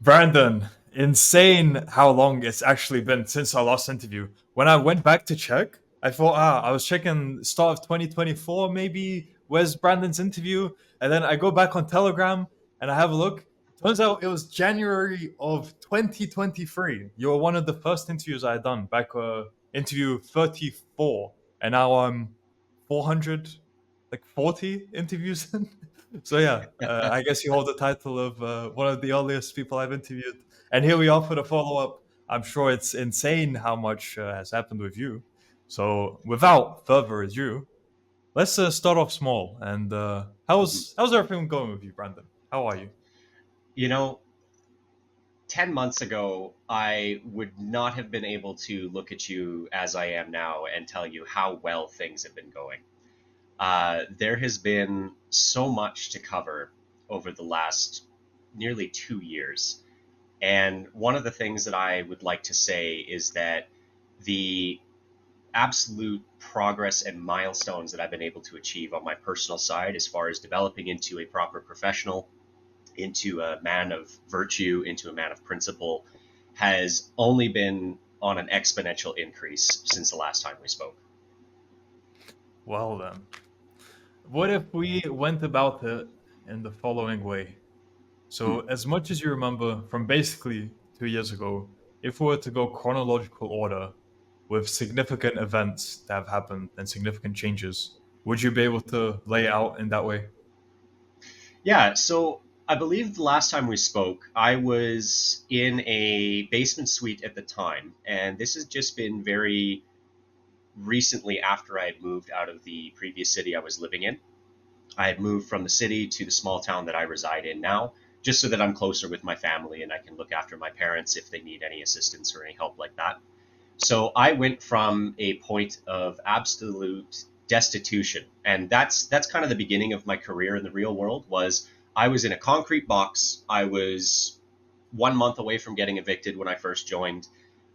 Brandon, insane how long it's actually been since our last interview. When I went back to check, I thought, I was checking start of 2024, maybe. Where's Brandon's interview? And then I go back on Telegram and I have a look. Turns out it was January of 2023. You were one of the first interviews I had done back, interview 34. And now I'm 400, like 40 interviews in. So yeah, I guess you hold the title of one of the earliest people I've interviewed, and here we are for the follow up. I'm sure it's insane how much has happened with you. So without further ado, let's start off small. And Mhm. how's everything going with you, Brandon? How are you? You know, 10 months ago, I would not have been able to look at you as I am now and tell you how well things have been going. There has been so much to cover over the last nearly 2 years. And one of the things that I would like to say is that the absolute progress and milestones that I've been able to achieve on my personal side, as far as developing into a proper professional, into a man of virtue, into a man of principle, has only been on an exponential increase since the last time we spoke. Well then, what if we went about it in the following way? Hmm. So, as much as you remember from basically 2 years ago, if we were to go chronological order with significant events that have happened and significant changes, would you be able to lay it out in that way? Yeah, so I believe the last time we spoke, I was in a basement suite at the time, and this has just been very recently after I had moved out of the previous city I was living in. I had moved from the city to the small town that I reside in now, just so that I'm closer with my family and I can look after my parents if they need any assistance or any help like that. So I went from a point of absolute destitution, and that's kind of the beginning of my career in the real world. Was I was in a concrete box. I was 1 month away from getting evicted when I first joined.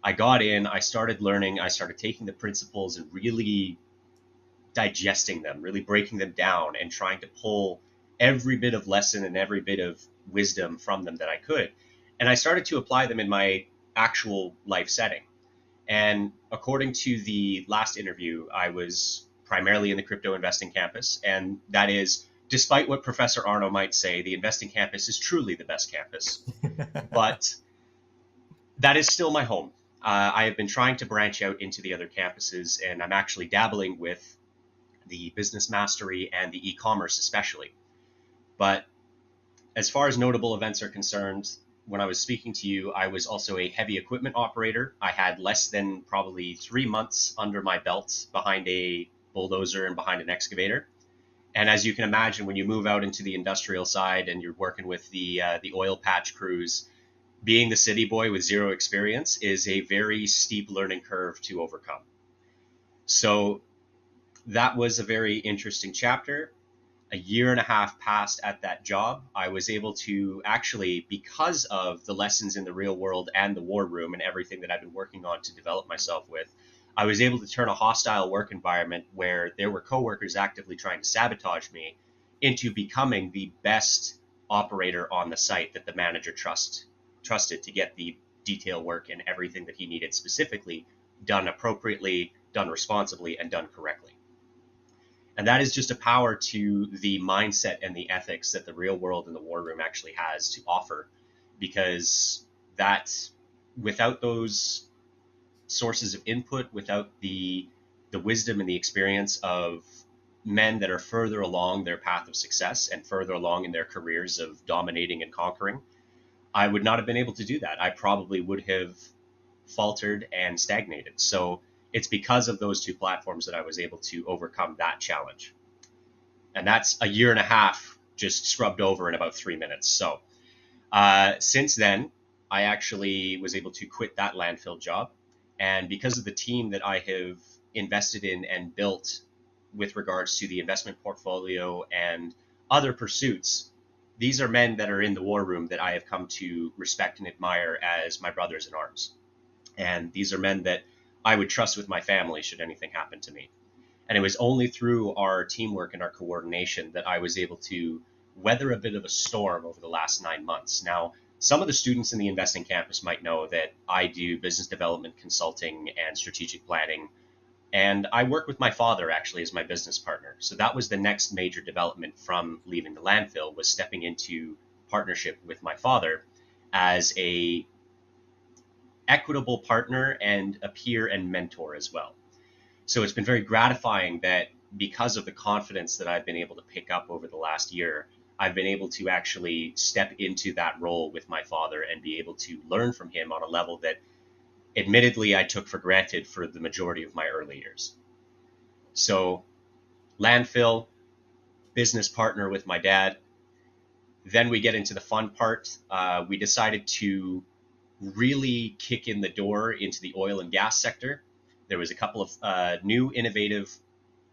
I got in, I started learning, I started taking the principles and really digesting them, really breaking them down and trying to pull every bit of lesson and every bit of wisdom from them that I could. And I started to apply them in my actual life setting. And according to the last interview, I was primarily in the crypto investing campus. And that is, despite what Professor Arno might say, the investing campus is truly the best campus. But that is still my home. I have been trying to branch out into the other campuses, and I'm actually dabbling with the business mastery and the e-commerce especially. But as far as notable events are concerned, when I was speaking to you, I was also a heavy equipment operator. I had less than probably 3 months under my belt behind a bulldozer and behind an excavator. And as you can imagine, when you move out into the industrial side and you're working with the oil patch crews, being the city boy with zero experience is a very steep learning curve to overcome. So that was a very interesting chapter. A year and a half passed at that job. I was able to actually, because of the lessons in the real world and the war room and everything that I've been working on to develop myself with, I was able to turn a hostile work environment where there were coworkers actively trying to sabotage me into becoming the best operator on the site that the manager trusted to get the detail work and everything that he needed specifically done appropriately, done responsibly, and done correctly. And that is just a power to the mindset and the ethics that the real world and the war room actually has to offer. Because that, without those sources of input, without the wisdom and the experience of men that are further along their path of success and further along in their careers of dominating and conquering, I would not have been able to do that. I probably would have faltered and stagnated. So it's because of those two platforms that I was able to overcome that challenge. And that's a year and a half just scrubbed over in about 3 minutes. So since then, I actually was able to quit that landfill job. And because of the team that I have invested in and built with regards to the investment portfolio and other pursuits, these are men that are in the war room that I have come to respect and admire as my brothers in arms. And these are men that I would trust with my family should anything happen to me. And it was only through our teamwork and our coordination that I was able to weather a bit of a storm over the last 9 months. Now, Some of the students in the investing campus might know that I do business development consulting and strategic planning. And I work with my father actually as my business partner. So that was the next major development from leaving the landfill, was stepping into partnership with my father as a equitable partner and a peer and mentor as well. So it's been very gratifying that because of the confidence that I've been able to pick up over the last year, I've been able to actually step into that role with my father and be able to learn from him on a level that admittedly I took for granted for the majority of my early years. So landfill, business partner with my dad. Then we get into the fun part. We decided to really kick in the door into the oil and gas sector. There was a couple of new innovative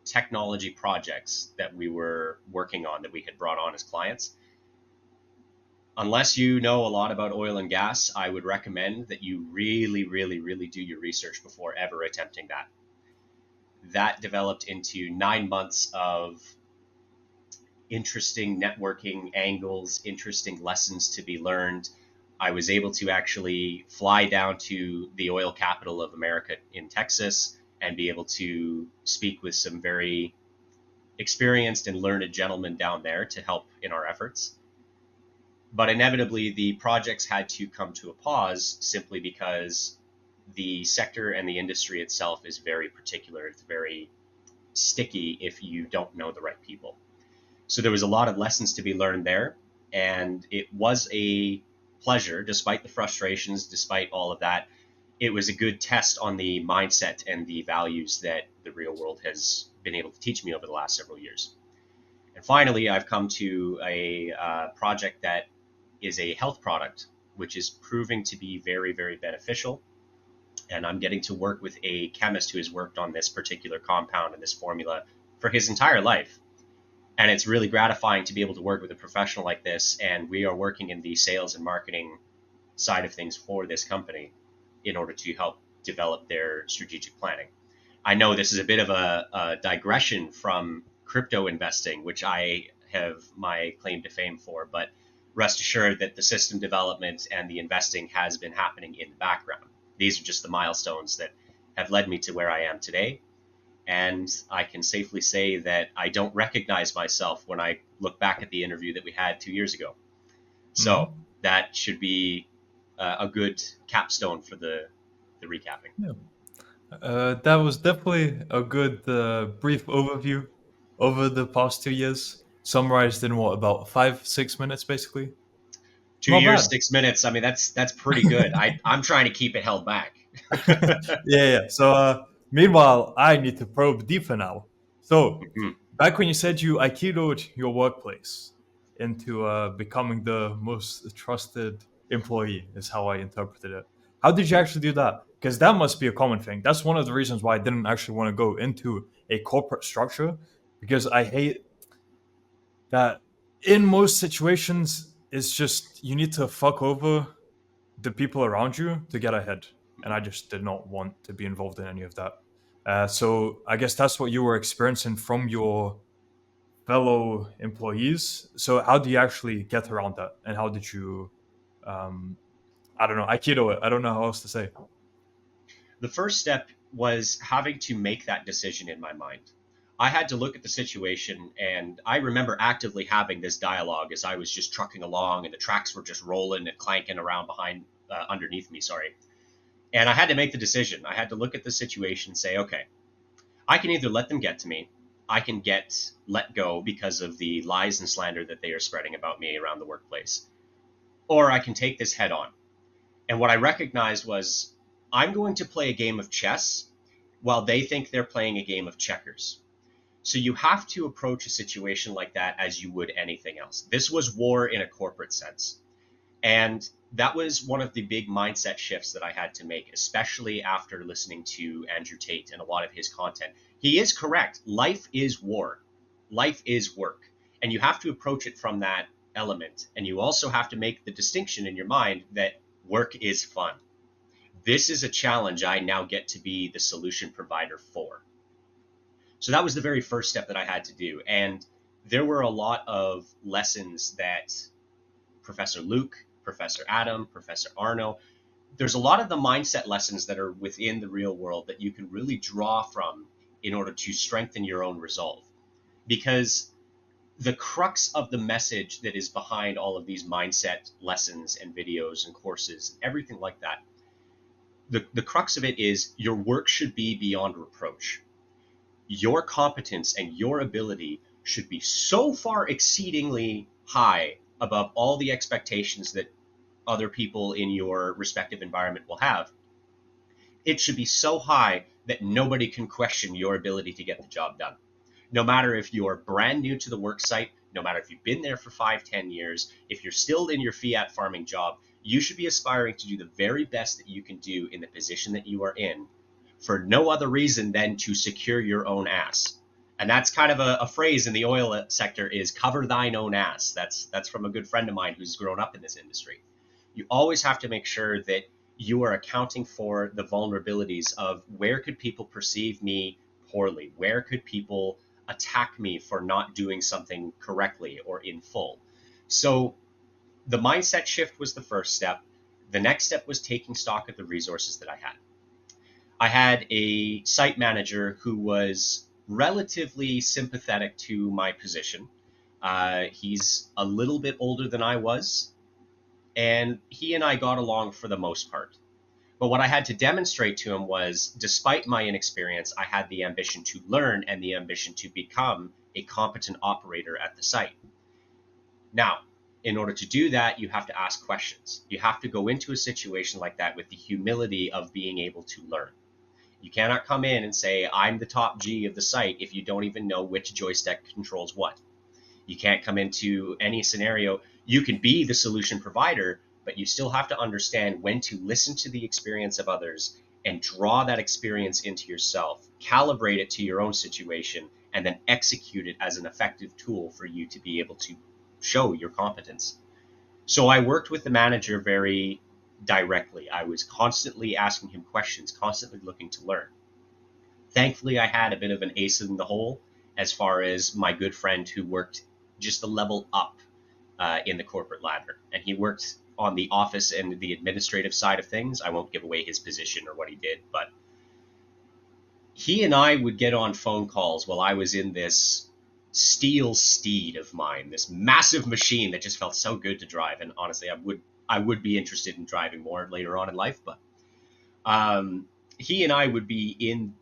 technology projects that we were working on that we had brought on as clients. Unless you know a lot about oil and gas, I would recommend that you really, really, really do your research before ever attempting that. That developed into 9 months of interesting networking angles, interesting lessons to be learned. I was able to actually fly down to the oil capital of America in Texas and be able to speak with some very experienced and learned gentlemen down there to help in our efforts. But inevitably, the projects had to come to a pause simply because the sector and the industry itself is very particular. It's very sticky if you don't know the right people. So there was a lot of lessons to be learned there. And it was a pleasure, despite the frustrations, despite all of that. It was a good test on the mindset and the values that the real world has been able to teach me over the last several years. And finally, I've come to a project that is a health product, which is proving to be very, very beneficial. And I'm getting to work with a chemist who has worked on this particular compound and this formula for his entire life. And it's really gratifying to be able to work with a professional like this. And we are working in the sales and marketing side of things for this company in order to help develop their strategic planning. I know this is a bit of a digression from crypto investing, which I have my claim to fame for, but rest assured that the system development and the investing has been happening in the background. These are just the milestones that have led me to where I am today. And I can safely say that I don't recognize myself when I look back at the interview that we had 2 years ago. So that should be a good capstone for the recapping. Yeah. That was definitely a good brief overview over the past 2 years, summarized in what, about 5-6 minutes, basically. 2 years, 6 minutes. I mean, that's pretty good. I'm trying to keep it held back. Yeah. So, meanwhile, I need to probe deeper now. So, Mhm. back when you said you aikidoed your workplace into becoming the most trusted employee, is how I interpreted it. How did you actually do that? Because that must be a common thing. That's one of the reasons why I didn't actually want to go into a corporate structure, because I hate that in most situations, it's just you need to fuck over the people around you to get ahead. And I just did not want to be involved in any of that. So I guess that's what you were experiencing from your fellow employees. So how do you actually get around that? And how did you, I don't know, Aikido it? I don't know how else to say. The first step was having to make that decision in my mind. I had to look at the situation, and I remember actively having this dialogue as I was just trucking along, and the tracks were just rolling and clanking around underneath me. Sorry, and I had to make the decision. I had to look at the situation and say, okay, I can either let them get to me, I can get let go because of the lies and slander that they are spreading about me around the workplace, or I can take this head on. And what I recognized was I'm going to play a game of chess while they think they're playing a game of checkers. So you have to approach a situation like that as you would anything else. This was war in a corporate sense. And that was one of the big mindset shifts that I had to make, especially after listening to Andrew Tate and a lot of his content. He is correct. Life is war. Life is work. And you have to approach it from that element. And you also have to make the distinction in your mind that work is fun. This is a challenge I now get to be the solution provider for. So that was the very first step that I had to do. And there were a lot of lessons that Professor Luke, Professor Adam, Professor Arno. There's a lot of the mindset lessons that are within the real world that you can really draw from in order to strengthen your own resolve. Because the crux of the message that is behind all of these mindset lessons and videos and courses, everything like that, the crux of it is your work should be beyond reproach. Your competence and your ability should be so far exceedingly high above all the expectations that other people in your respective environment will have. It should be so high that nobody can question your ability to get the job done. No matter if you're brand new to the work site, no matter if you've been there for 5, 10 years, if you're still in your fiat farming job, you should be aspiring to do the very best that you can do in the position that you are in for no other reason than to secure your own ass. And that's kind of a phrase in the oil sector is cover thine own ass. That's from a good friend of mine who's grown up in this industry. You always have to make sure that you are accounting for the vulnerabilities of where could people perceive me poorly? Where could people attack me for not doing something correctly or in full? So the mindset shift was the first step. The next step was taking stock of the resources that I had. I had a site manager who was relatively sympathetic to my position. He's a little bit older than I was, and he and I got along for the most part. But what I had to demonstrate to him was, despite my inexperience, I had the ambition to learn and the ambition to become a competent operator at the site. Now, in order to do that, you have to ask questions. You have to go into a situation like that with the humility of being able to learn. You cannot come in and say, I'm the top G of the site if you don't even know which joystick controls what. You can't come into any scenario. You can be the solution provider, but you still have to understand when to listen to the experience of others and draw that experience into yourself, calibrate it to your own situation, and then execute it as an effective tool for you to be able to show your competence. So I worked with the manager very directly. I was constantly asking him questions, constantly looking to learn. Thankfully, I had a bit of an ace in the hole as far as my good friend who worked just a level up in the corporate ladder. And he worked on the office and the administrative side of things. I won't give away his position or what he did, but he and I would get on phone calls while I was in this steel steed of mine, this massive machine that just felt so good to drive. And honestly, I would be interested in driving more later on in life, but he and I would be in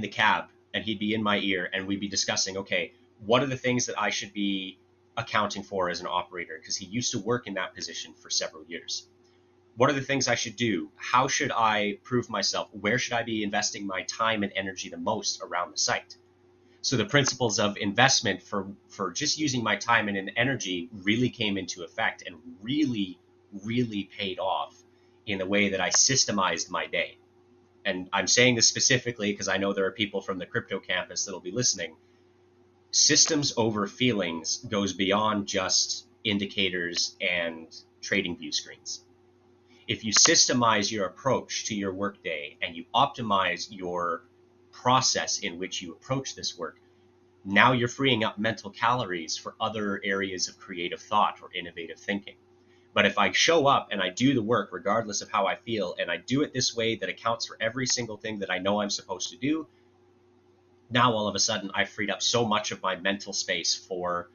the cab and he'd be in my ear and we'd be discussing, okay, what are the things that I should be accounting for as an operator? Because he used to work in that position for several years. What are the things I should do? How should I prove myself? Where should I be investing my time and energy the most around the site? So the principles of investment for just using my time and energy really came into effect and really, really paid off in the way that I systemized my day. And I'm saying this specifically because I know there are people from the crypto campus that'll be listening. Systems over feelings goes beyond just indicators and trading view screens. If you systemize your approach to your workday and you optimize your process in which you approach this work, now you're freeing up mental calories for other areas of creative thought or innovative thinking. But if I show up and I do the work regardless of how I feel, and I do it this way that accounts for every single thing that I know I'm supposed to do, now all of a sudden I've freed up so much of my mental space for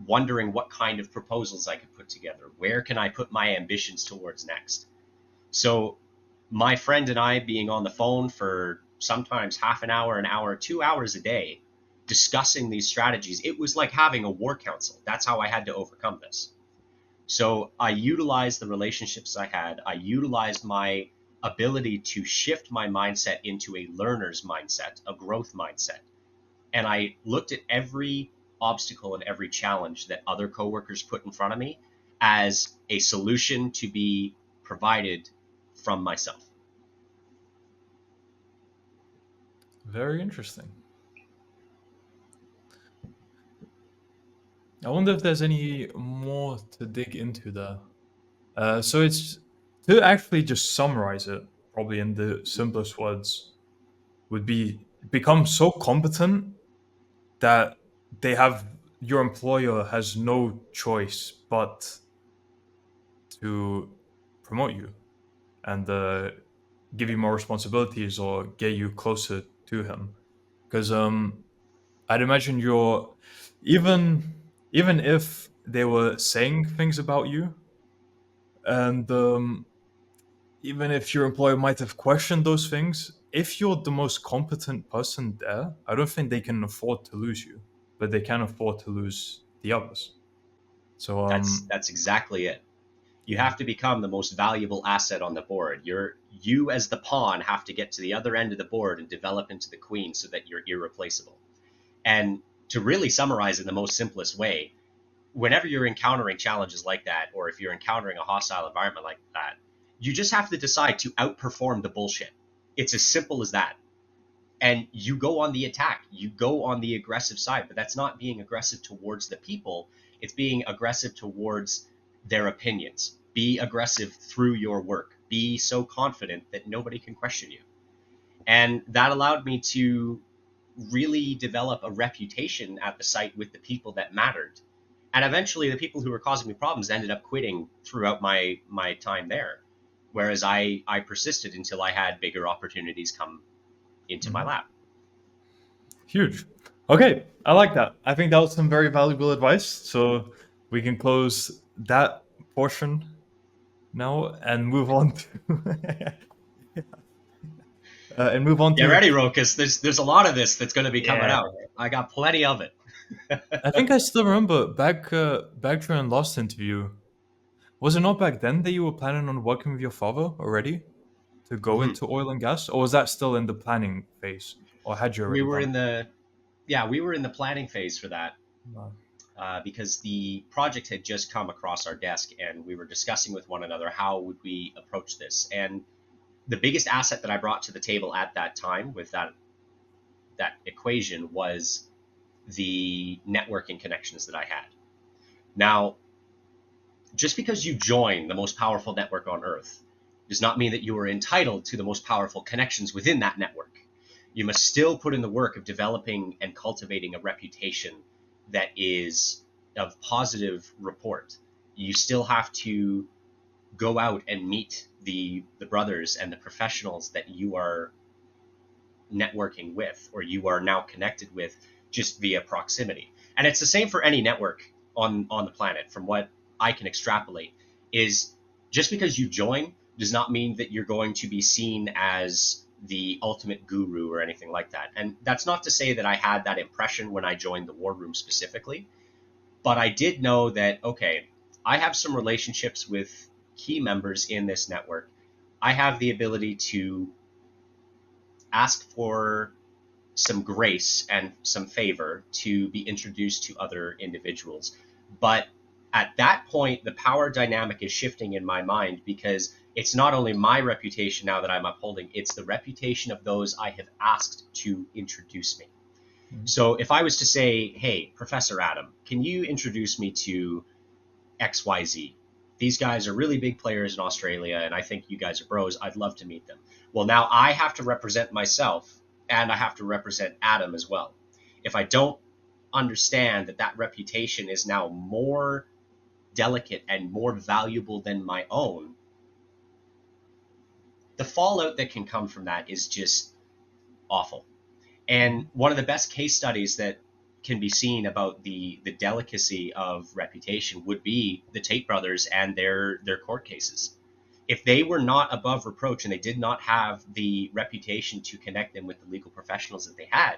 wondering what kind of proposals I could put together. Where can I put my ambitions towards next? So my friend and I being on the phone for sometimes half an hour, 2 hours a day, discussing these strategies, it was like having a war council. That's how I had to overcome this. So I utilized the relationships I had. I utilized my ability to shift my mindset into a learner's mindset, a growth mindset. And I looked at every obstacle and every challenge that other coworkers put in front of me as a solution to be provided from myself. Very interesting. I wonder if there's any more to dig into there. So it's to actually just summarize it, probably in the simplest words, would be become so competent that they have your employer has no choice but to promote you and give you more responsibilities or get you closer to him. Because I'd imagine you're even even if they were saying things about you, and even if your employer might have questioned those things, if you're the most competent person there, I don't think they can afford to lose you, but they can afford to lose the others. So That's exactly it. You yeah. have to become the most valuable asset on the board. You as the pawn have to get to the other end of the board and develop into the queen so that you're irreplaceable. And to really summarize in the most simplest way, whenever you're encountering challenges like that, or if you're encountering a hostile environment like that, you just have to decide to outperform the bullshit. It's as simple as that. And you go on the attack, you go on the aggressive side, but that's not being aggressive towards the people, it's being aggressive towards their opinions. Be aggressive through your work, be so confident that nobody can question you. And that allowed me to really develop a reputation at the site with the people that mattered. And eventually the people who were causing me problems ended up quitting throughout my time there, whereas I persisted until I had bigger opportunities come into my Mhm. lap. Huge. Okay, I like that. I think that was some very valuable advice. So we can close that portion now and move on to and move on Get to ready, Rokas. There's a lot of this that's going to be coming yeah. out. I got plenty of it. I think I still remember back during last interview. Was it not back then that you were planning on working with your father already to go Mhm. into oil and gas, or was that still in the planning phase, or had you We already were done in the we were in the planning phase for that, it? because the project had just come across our desk, and we were discussing with one another how would we approach this. And the biggest asset that I brought to the table at that time with that equation was the networking connections that I had. Now, just because you join the most powerful network on earth does not mean that you are entitled to the most powerful connections within that network. You must still put in the work of developing and cultivating a reputation that is of positive report. You still have to go out and meet the brothers and the professionals that you are networking with, or you are now connected with just via proximity. And it's the same for any network on the planet. From what I can extrapolate, is just because you join does not mean that you're going to be seen as the ultimate guru or anything like that. And that's not to say that I had that impression when I joined the war room specifically, but I did know that, okay, I have some relationships with key members in this network. I have the ability to ask for some grace and some favor to be introduced to other individuals. But at that point, the power dynamic is shifting in my mind, because it's not only my reputation now that I'm upholding, it's the reputation of those I have asked to introduce me. Mhm. So if I was to say, hey, Professor Adam, can you introduce me to XYZ? These guys are really big players in Australia, and I think you guys are bros. I'd love to meet them. Well, now I have to represent myself, and I have to represent Adam as well. If I don't understand that that reputation is now more delicate and more valuable than my own, the fallout that can come from that is just awful. And Mhm. one of the best case studies that can be seen about the delicacy of reputation would be the Tate brothers and their court cases. If they were not above reproach and they did not have the reputation to connect them with the legal professionals that they had,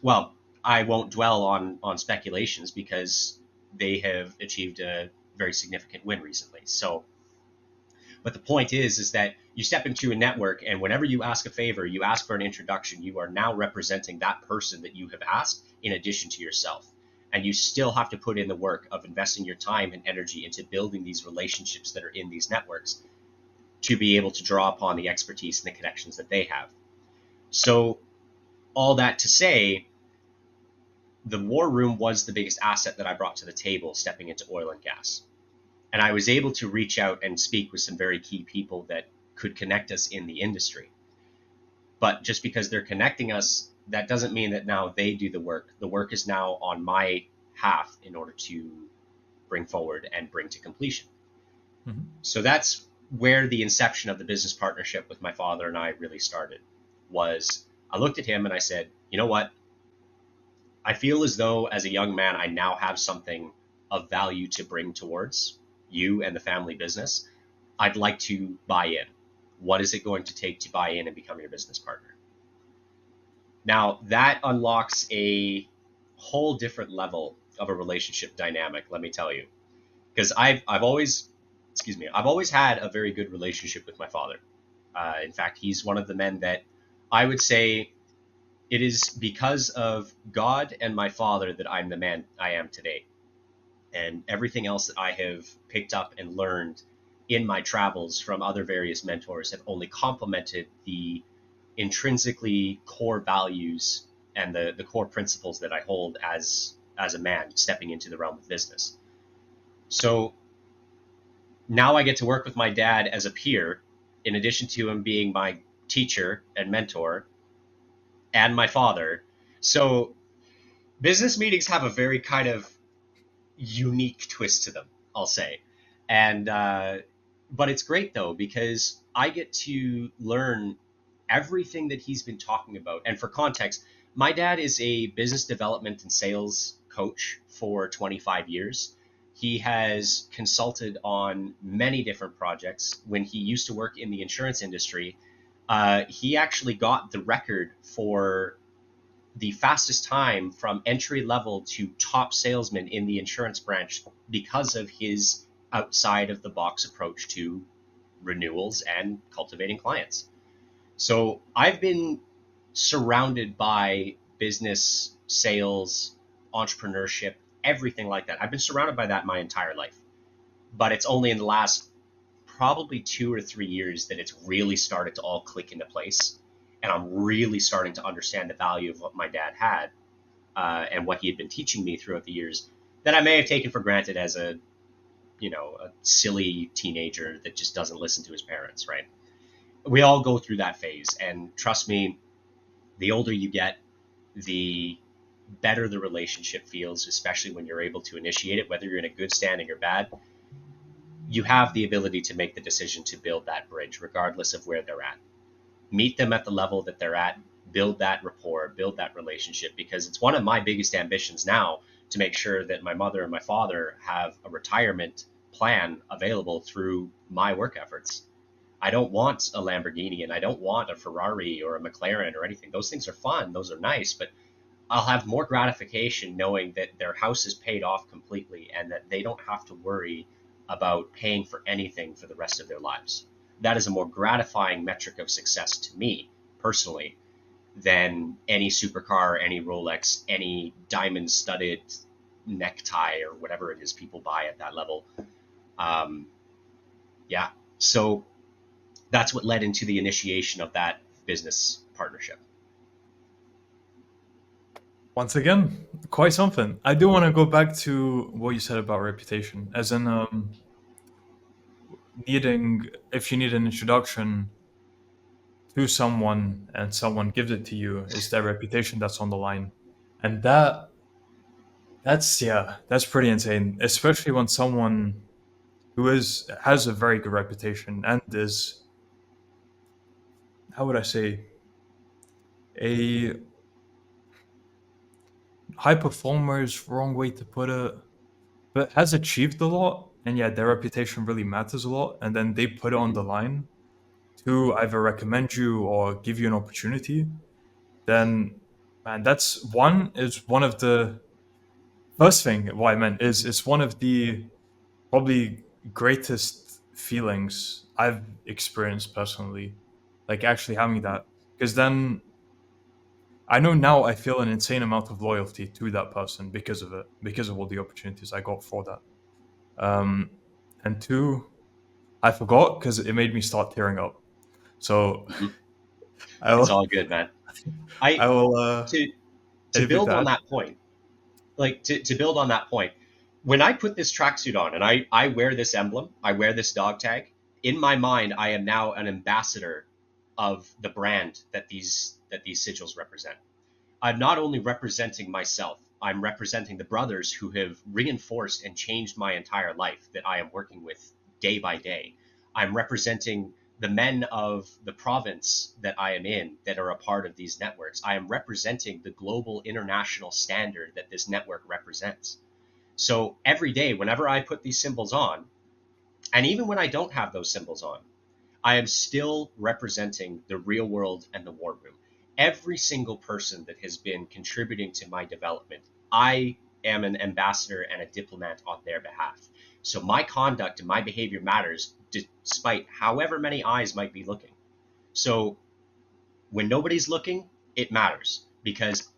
well, I won't dwell on speculations, because they have achieved a very significant win recently. So, but the point is that you step into a network, and whenever you ask a favor, you ask for an introduction, you are now representing that person that you have asked in addition to yourself. And you still have to put in the work of investing your time and energy into building these relationships that are in these networks to be able to draw upon the expertise and the connections that they have. So, all that to say, the war room was the biggest asset that I brought to the table stepping into oil and gas. And I was able to reach out and speak with some very key people that could connect us in the industry. But just because they're connecting us, that doesn't mean that now they do the work. The work is now on my half in order to bring forward and bring to completion. So that's where the inception of the business partnership with my father and I really started. Was I looked at him and I said, you know what? I feel as though as a young man, I now have something of value to bring towards you and the family business. I'd like to buy in. What is it going to take to buy in and become your business partner? Now, that unlocks a whole different level of a relationship dynamic, let me tell you. Because I've always, excuse me, I've always had a very good relationship with my father. In fact, he's one of the men that I would say it is because of God and my father that I'm the man I am today. And everything else that I have picked up and learned in my travels from other various mentors have only complemented the intrinsically core values and the core principles that I hold as a man stepping into the realm of business. So now I get to work with my dad as a peer, in addition to him being my teacher and mentor and my father. So business meetings have a very kind of unique twist to them, I'll say. And but it's great though, because I get to learn everything that he's been talking about. And for context, my dad is a business development and sales coach for 25 years. He has consulted on many different projects. When he used to work in the insurance industry, he actually got the record for the fastest time from entry level to top salesman in the insurance branch because of his outside of the box approach to renewals and cultivating clients. So I've been surrounded by business, sales, entrepreneurship, everything like that. I've been surrounded by that my entire life. But it's only in the last probably 2 or 3 years that it's really started to all click into place. And I'm really starting to understand the value of what my dad had and what he had been teaching me throughout the years that I may have taken for granted as a silly teenager that just doesn't listen to his parents, right? We all go through that phase. And trust me, the older you get, the better the relationship feels, especially when you're able to initiate it, whether you're in a good standing or bad. You have the ability to make the decision to build that bridge, regardless of where they're at. Meet them at the level that they're at, build that rapport, build that relationship, because it's one of my biggest ambitions now to make sure that my mother and my father have a retirement plan available through my work efforts. I don't want a Lamborghini and I don't want a Ferrari or a McLaren or anything. Those things are fun, those are nice, but I'll have more gratification knowing that their house is paid off completely and that they don't have to worry about paying for anything for the rest of their lives. That is a more gratifying metric of success to me personally than any supercar, any Rolex, any diamond studded necktie or whatever it is people buy at that level. Yeah. So that's what led into the initiation of that business partnership. Once again, quite something. I do want to go back to what you said about reputation, as in needing, if you need an introduction to someone and someone gives it to you, is their reputation that's on the line, and that's pretty insane, especially when someone who is has a very good reputation and is, how would I say, a high performer is wrong way to put it, but has achieved a lot, and yeah, their reputation really matters a lot, and then they put it on the line to either recommend you or give you an opportunity, then man, that's one is one of the first thing what I meant is it's one of the probably greatest feelings I've experienced personally, like actually having that. Because then I know now I feel an insane amount of loyalty to that person because of it, because of all the opportunities I got for that. Um, and two, I forgot because it made me start tearing up. So Mhm. I It's will, all good, man. I I will to to edit build on that. that point, like to build on that point, when I put this tracksuit on and I wear this emblem, I wear this dog tag, in my mind, I am now an ambassador of the brand that these sigils represent. I'm not only representing myself, I'm representing the brothers who have reinforced and changed my entire life that I am working with day by day. I'm representing the men of the province that I am in that are a part of these networks. I am representing the global international standard that this network represents. So every day, whenever I put these symbols on, and even when I don't have those symbols on, I am still representing the real world and the war room. Every single person that has been contributing to my development, I am an ambassador and a diplomat on their behalf. So my conduct and my behavior matters despite however many eyes might be looking. So when nobody's looking, it matters because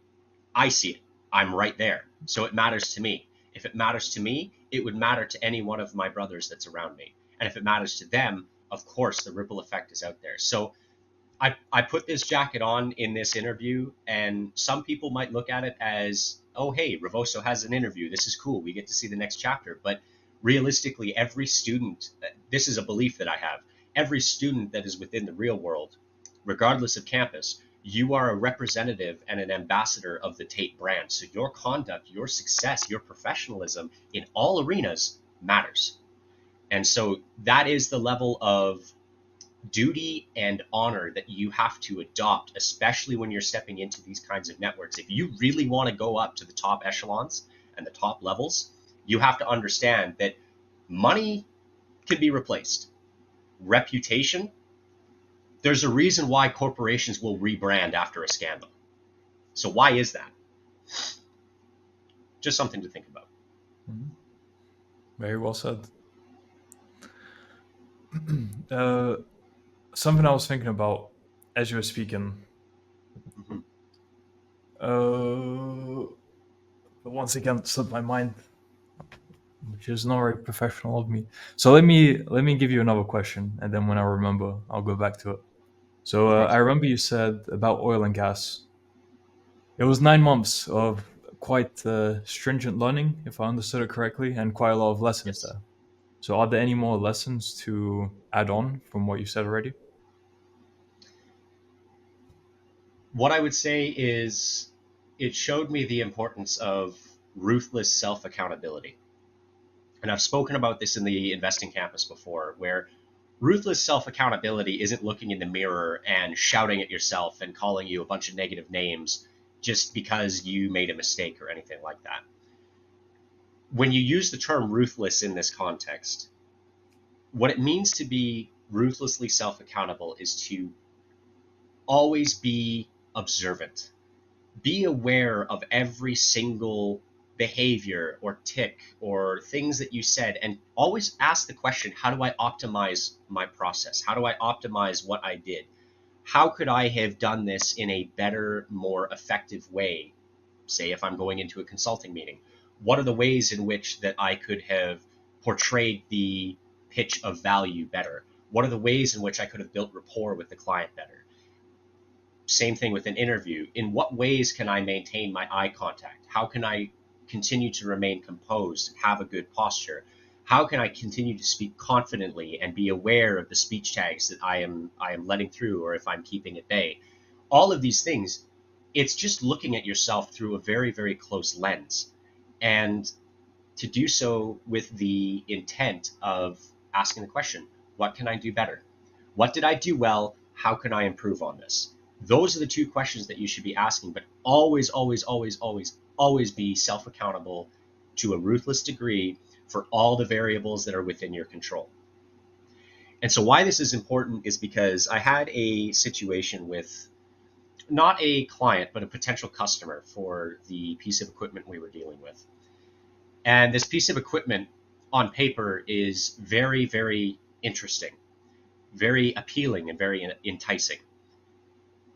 I see it. I'm right there. So it matters to me. If it matters to me, it would matter to any one of my brothers that's around me. And if it matters to them, of course, the ripple effect is out there. So I put this jacket on in this interview, and some people might look at it as, oh, hey, Ravoso has an interview. This is cool. We get to see the next chapter. But realistically, every student, this is a belief that I have, every student that is within the real world, regardless of campus, you are a representative and an ambassador of the Tate brand. So your conduct, your success, your professionalism in all arenas matters. And so that is the level of duty and honor that you have to adopt, especially when you're stepping into these kinds of networks. If you really want to go up to the top echelons and the top levels, you have to understand that money can be replaced. Reputation, there's a reason why corporations will rebrand after a scandal. So why is that? Just something to think about. Very well said. Something I was thinking about as you were speaking. But once again, slipped my mind, which is not very professional of me. So let me give you another question, and then when I remember, I'll go back to it. So I remember you said about oil and gas. It was 9 months of quite stringent learning, if I understood it correctly, and quite a lot of lessons there. So are there any more lessons to add on from what you said already? What I would say is it showed me the importance of ruthless self-accountability. And I've spoken about this in the Investing Campus before, where ruthless self-accountability isn't looking in the mirror and shouting at yourself and calling you a bunch of negative names just because you made a mistake or anything like that. When you use the term ruthless in this context, what it means to be ruthlessly self-accountable is to always be observant. Be aware of every single behavior or tick or things that you said, and always ask the question, how do I optimize my process? How do I optimize what I did? How could I have done this in a better, more effective way? Say if I'm going into a consulting meeting, what are the ways in which that I could have portrayed the pitch of value better? What are the ways in which I could have built rapport with the client better? Same thing with an interview. In what ways can I maintain my eye contact? How can I continue to remain composed and have a good posture? How can I continue to speak confidently and be aware of the speech tags that I am letting through, or if I'm keeping at bay? All of these things, it's just looking at yourself through a very, very close lens, and to do so with the intent of asking the question, what can I do better? What did I do well? How can I improve on this? Those are the two questions that you should be asking, but always, always, always, always, always be self-accountable to a ruthless degree for all the variables that are within your control. And so why this is important is because I had a situation with not a client, but a potential customer for the piece of equipment we were dealing with. And this piece of equipment on paper is very, very interesting, very appealing, and very enticing.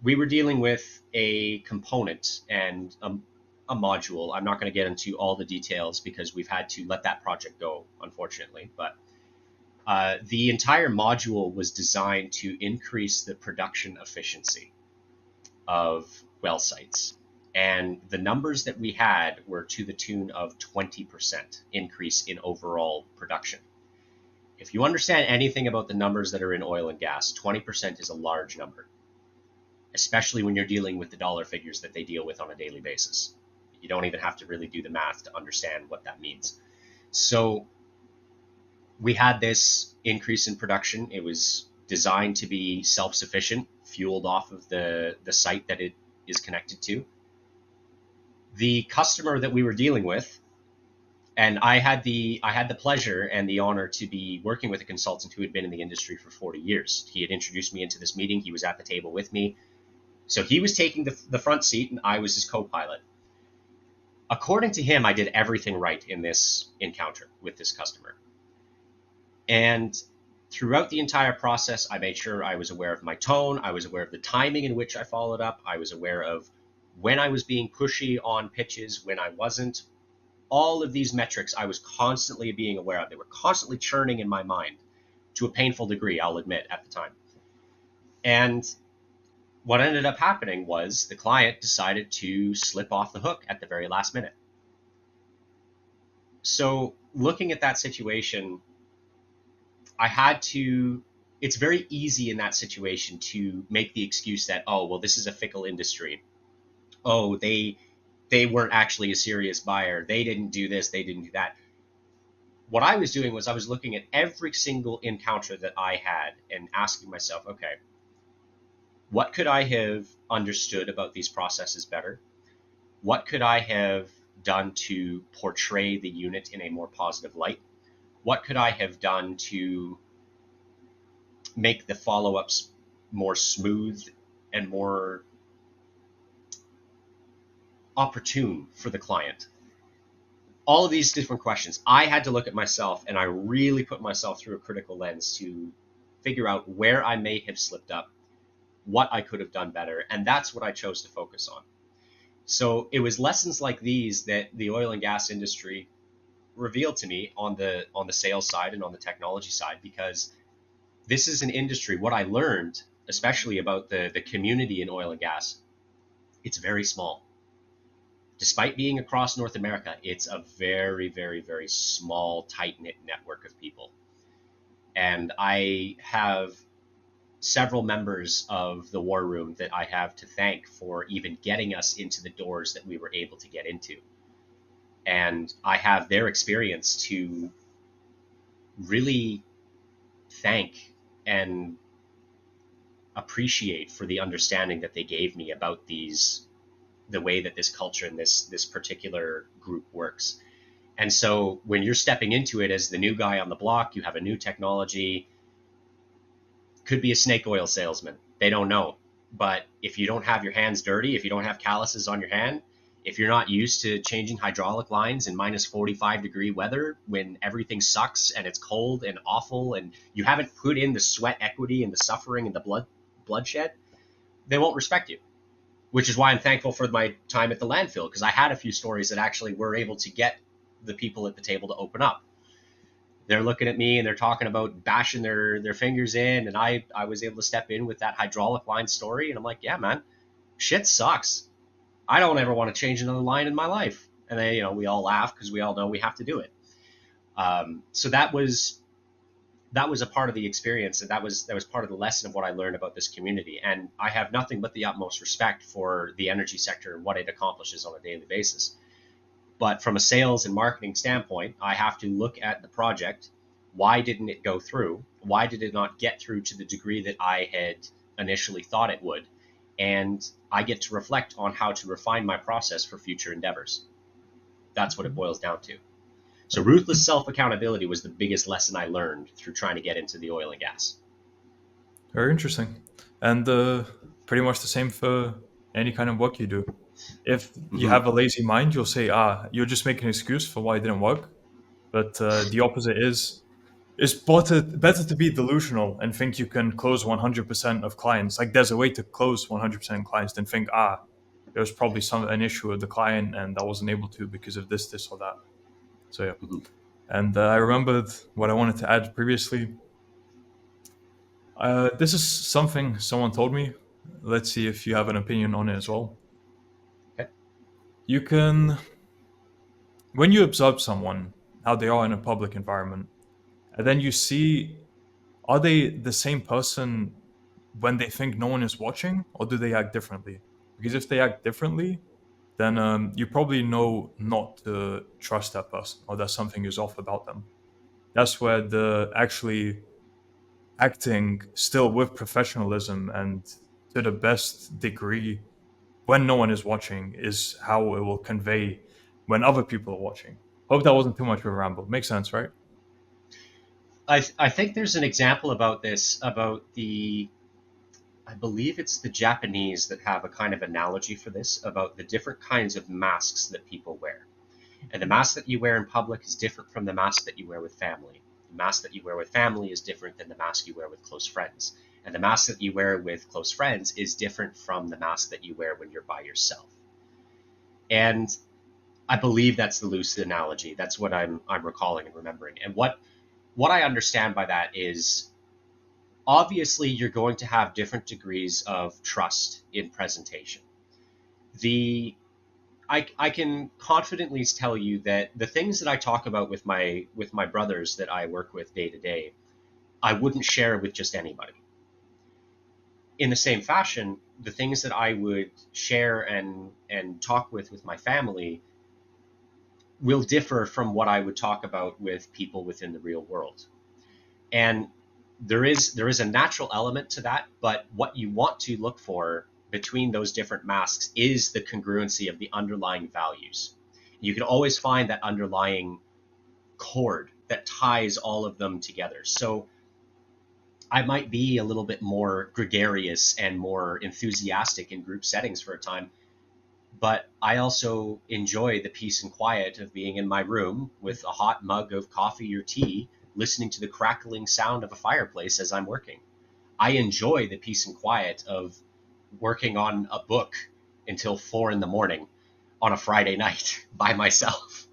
We were dealing with a component and a module. I'm not going to get into all the details because we've had to let that project go, unfortunately. But the entire module was designed to increase the production efficiency of well sites. And the numbers that we had were to the tune of 20% increase in overall production. If you understand anything about the numbers that are in oil and gas, 20% is a large number, especially when you're dealing with the dollar figures that they deal with on a daily basis. You don't even have to really do the math to understand what that means. So We had this increase in production. It was designed to be self-sufficient, fueled off of the site that it is connected to. The customer that we were dealing with, and I had the pleasure and the honor to be working with a consultant who had been in the industry for 40 years. He had introduced me into this meeting. He was at the table with me. So he was taking the front seat and I was his co-pilot. According to him, I did everything right in this encounter with this customer. And throughout the entire process, I made sure I was aware of my tone. I was aware of the timing in which I followed up. I was aware of when I was being pushy on pitches, when I wasn't. All of these metrics I was constantly being aware of. They were constantly churning in my mind to a painful degree, I'll admit, at the time. And what ended up happening was the client decided to slip off the hook at the very last minute. So looking at that situation, it's very easy in that situation to make the excuse that, oh, well, this is a fickle industry. Oh, they weren't actually a serious buyer. They didn't do this, they didn't do that. What I was doing was I was looking at every single encounter that I had and asking myself, okay, what could I have understood about these processes better? What could I have done to portray the unit in a more positive light? What could I have done to make the follow-ups more smooth and more opportune for the client? All of these different questions. I had to look at myself, and I really put myself through a critical lens to figure out where I may have slipped up, what I could have done better, and that's what I chose to focus on. So it was lessons like these that the oil and gas industry revealed to me on the sales side and on the technology side, because this is an industry. What I learned, especially about the community in oil and gas, it's very small. Despite being across North America, it's a very, very, very small, tight-knit network of people. And I have several members of the War Room that I have to thank for even getting us into the doors that we were able to get into. And I have their experience to really thank and appreciate for the understanding that they gave me about the way that this culture and this particular group works. And so when you're stepping into it as the new guy on the block, you have a new technology, could be a snake oil salesman. They don't know. But if you don't have your hands dirty, if you don't have calluses on your hand, if you're not used to changing hydraulic lines in minus 45-degree weather when everything sucks and it's cold and awful, and you haven't put in the sweat equity and the suffering and the bloodshed, they won't respect you. Which is why I'm thankful for my time at the landfill, because I had a few stories that actually were able to get the people at the table to open up. They're looking at me and they're talking about bashing their fingers in, and I was able to step in with that hydraulic line story, and I'm like, yeah, man, shit sucks. I don't ever want to change another line in my life. And then, we all laugh because we all know we have to do it. So that was a part of the experience, and that was part of the lesson of what I learned about this community. And I have nothing but the utmost respect for the energy sector and what it accomplishes on a daily basis. But from a sales and marketing standpoint, I have to look at the project. Why didn't it go through? Why did it not get through to the degree that I had initially thought it would? And I get to reflect on how to refine my process for future endeavors. That's what it boils down to. So ruthless self-accountability was the biggest lesson I learned through trying to get into the oil and gas. Very interesting. And pretty much the same for any kind of work you do. If you have a lazy mind, you'll say, you're just making an excuse for why it didn't work. But the opposite is it's better to be delusional and think you can close 100% of clients. Like there's a way to close 100% of clients than think, there was probably an issue with the client and I wasn't able to because of this or that. So yeah. Mm-hmm. And I remembered what I wanted to add previously. This is something someone told me. Let's see if you have an opinion on it as well. Okay. You can, when you observe someone, how they are in a public environment, and then you see, are they the same person when they think no one is watching, or do they act differently? Because if they act differently, then you probably know not to trust that person, or that something is off about them. That's where the actually acting still with professionalism and to the best degree when no one is watching is how it will convey when other people are watching. Hope that wasn't too much of a ramble. Makes sense, right? I think there's an example about this about the I believe it's the Japanese that have a kind of analogy for this about the different kinds of masks that people wear. And the mask that you wear in public is different from the mask that you wear with family. The mask that you wear with family is different than the mask you wear with close friends. And the mask that you wear with close friends is different from the mask that you wear when you're by yourself. And I believe that's the lucid analogy. That's what I'm recalling and remembering. And what I understand by that is obviously you're going to have different degrees of trust in presentation. The I can confidently tell you that the things that I talk about with my brothers that I work with day to day, I wouldn't share with just anybody. In the same fashion, the things that I would share and talk with my family will differ from what I would talk about with people within the real world. And there is a natural element to that, but what you want to look for between those different masks is the congruency of the underlying values. You can always find that underlying cord that ties all of them together. So I might be a little bit more gregarious and more enthusiastic in group settings for a time, but I also enjoy the peace and quiet of being in my room with a hot mug of coffee or tea, listening to the crackling sound of a fireplace as I'm working. I enjoy the peace and quiet of working on a book until 4 in the morning on a Friday night by myself.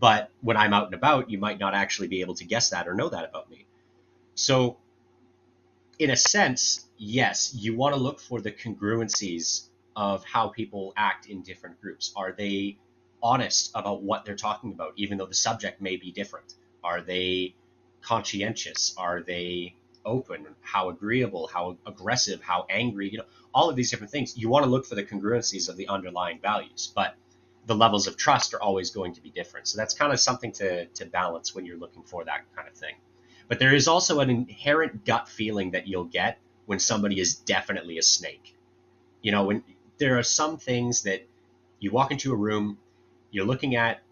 But when I'm out and about, you might not actually be able to guess that or know that about me. So, in a sense, yes, you want to look for the congruencies of how people act in different groups. Are they honest about what they're talking about, even though the subject may be different? Are they conscientious? Are they open? How agreeable? How aggressive? How angry? All of these different things. You want to look for the congruencies of the underlying values, but the levels of trust are always going to be different. So that's kind of something to balance when you're looking for that kind of thing. But there is also an inherent gut feeling that you'll get when somebody is definitely a snake. When there are some things that you walk into a room, you're looking at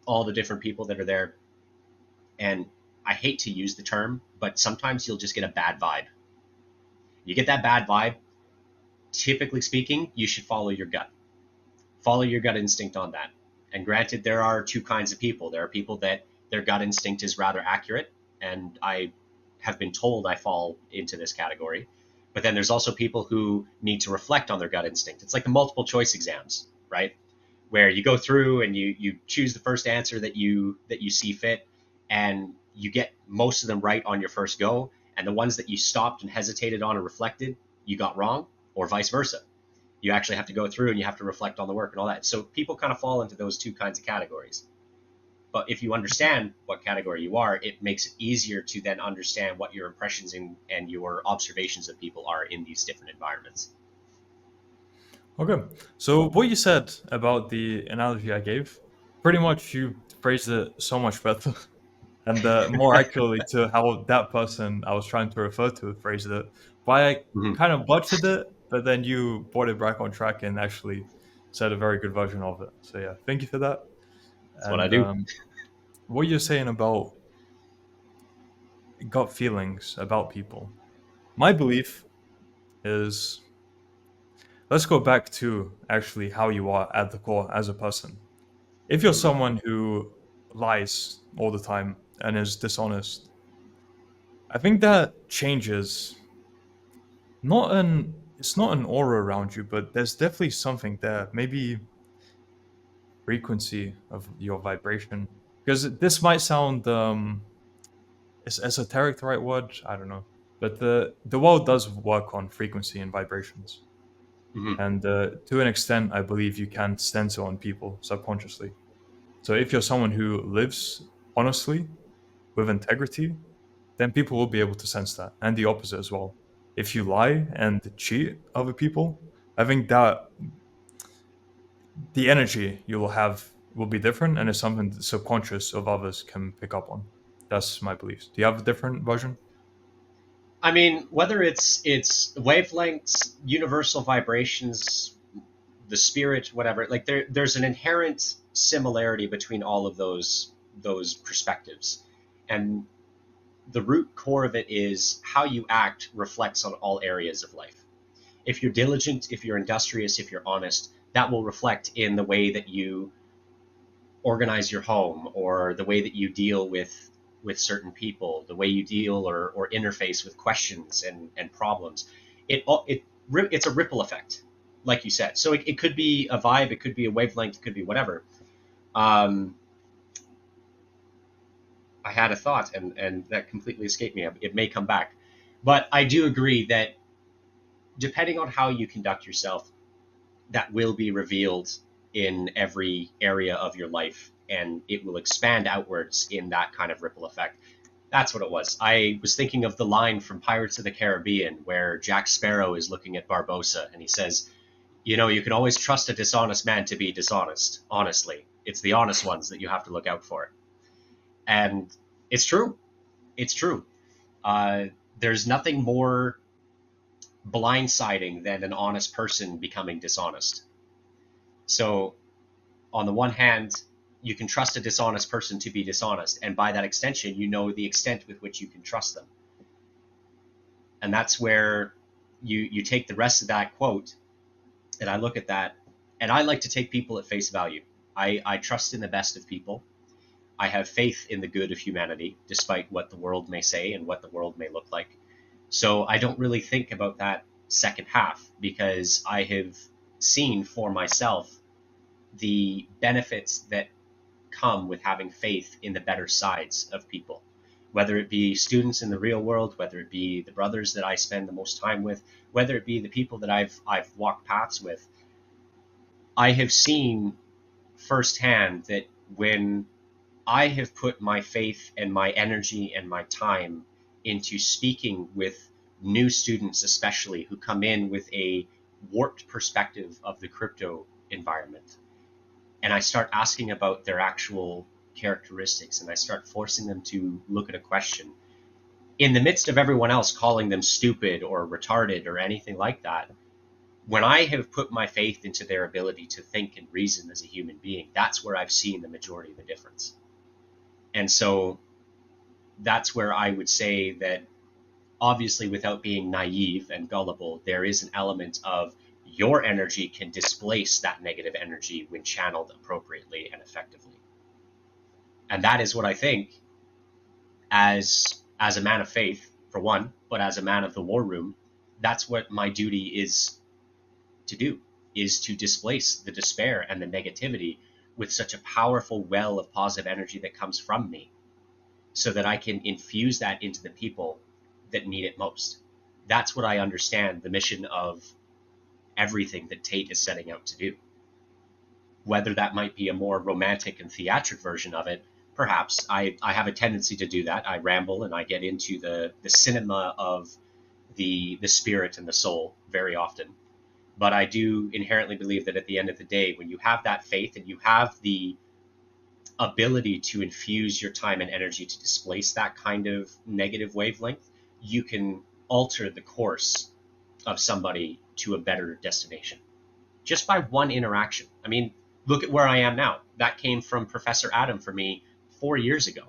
all the different people that are there, and I hate to use the term, but sometimes you'll just get a bad vibe. You get that bad vibe, typically speaking, you should follow your gut. Follow your gut instinct on that. And granted, there are two kinds of people. There are people that their gut instinct is rather accurate, and I have been told I fall into this category. But then there's also people who need to reflect on their gut instinct. It's like the multiple choice exams, right? Where you go through and you choose the first answer that you see fit, and you get most of them right on your first go, and the ones that you stopped and hesitated on and reflected, you got wrong, or vice versa. You actually have to go through and you have to reflect on the work and all that. So people kind of fall into those two kinds of categories. But if you understand what category you are, it makes it easier to then understand what your impressions and your observations of people are in these different environments. Okay. So what you said about the analogy I gave, pretty much you phrased it so much better and more accurately to how that person I was trying to refer to phrased it. But I Mhm. kind of butchered it, but then you brought it back on track and actually said a very good version of it. So yeah, thank you for that. That's what I And do. what you're saying about gut feelings about people, my belief is let's go back to actually how you are at the core as a person. If you're Mhm. someone who lies all the time and is dishonest, I think that changes not an it's not an aura around you, but there's definitely something there. Maybe frequency of your vibration. Because this might sound is esoteric the right word? I don't know. But the world does work on frequency and vibrations. Mhm. And to an extent, I believe you can stencil on people subconsciously. So if you're someone who lives honestly with integrity, then people will be able to sense that, and the opposite as well. If you lie and cheat other people, I think that the energy you will have will be different, and it's something that subconscious of others can pick up on. That's my beliefs. Do you have a different version? I mean, whether it's wavelengths, universal vibrations, the spirit, whatever, like there's an inherent similarity between all of those perspectives. And the root core of it is how you act reflects on all areas of life. If you're diligent, if you're industrious, if you're honest, that will reflect in the way that you organize your home, or the way that you deal with certain people, the way you deal or interface with questions and problems. It's a ripple effect, like you said. So it could be a vibe, it could be a wavelength, it could be whatever. um, I had a thought, and that completely escaped me. It may come back, but I do agree that depending on how you conduct yourself, that will be revealed in every area of your life, and it will expand outwards in that kind of ripple effect. That's what it was. I was thinking of the line from Pirates of the Caribbean where Jack Sparrow is looking at Barbossa and he says, you can always trust a dishonest man to be dishonest. Honestly, it's the honest ones that you have to look out for. And it's true. It's true. Uh, there's nothing more blindsiding than an honest person becoming dishonest. So on the one hand, you can trust a dishonest person to be dishonest, and by that extension, you know the extent with which you can trust them. And that's where you take the rest of that quote, and I look at that, and I like to take people at face value. I trust in the best of people. I have faith in the good of humanity, despite what the world may say and what the world may look like. So I don't really think about that second half, because I have seen for myself the benefits that come with having faith in the better sides of people, whether it be students in the real world, whether it be the brothers that I spend the most time with, whether it be the people that I've walked paths with. I have seen firsthand that when I have put my faith and my energy and my time into speaking with new students, especially who come in with a warped perspective of the crypto environment, and I start asking about their actual characteristics, and I start forcing them to look at a question in the midst of everyone else calling them stupid or retarded or anything like that. When I have put my faith into their ability to think and reason as a human being, that's where I've seen the majority of the difference. And so that's where I would say that, obviously, without being naive and gullible, there is an element of your energy can displace that negative energy when channeled appropriately and effectively. And that is what I think, as a man of faith, for one, but as a man of the war room, that's what my duty is to do, is to displace the despair and the negativity with such a powerful well of positive energy that comes from me, so that I can infuse that into the people that need it most. That's what I understand the mission of everything that Tate is setting out to do. Whether that might be a more romantic and theatric version of it, perhaps. I have a tendency to do that. I ramble and I get into the cinema of the spirit and the soul very often. But I do inherently believe that at the end of the day, when you have that faith and you have the ability to infuse your time and energy to displace that kind of negative wavelength, you can alter the course of somebody to a better destination just by one interaction. I mean, look at where I am now. That came from Professor Adam for me 4 years ago.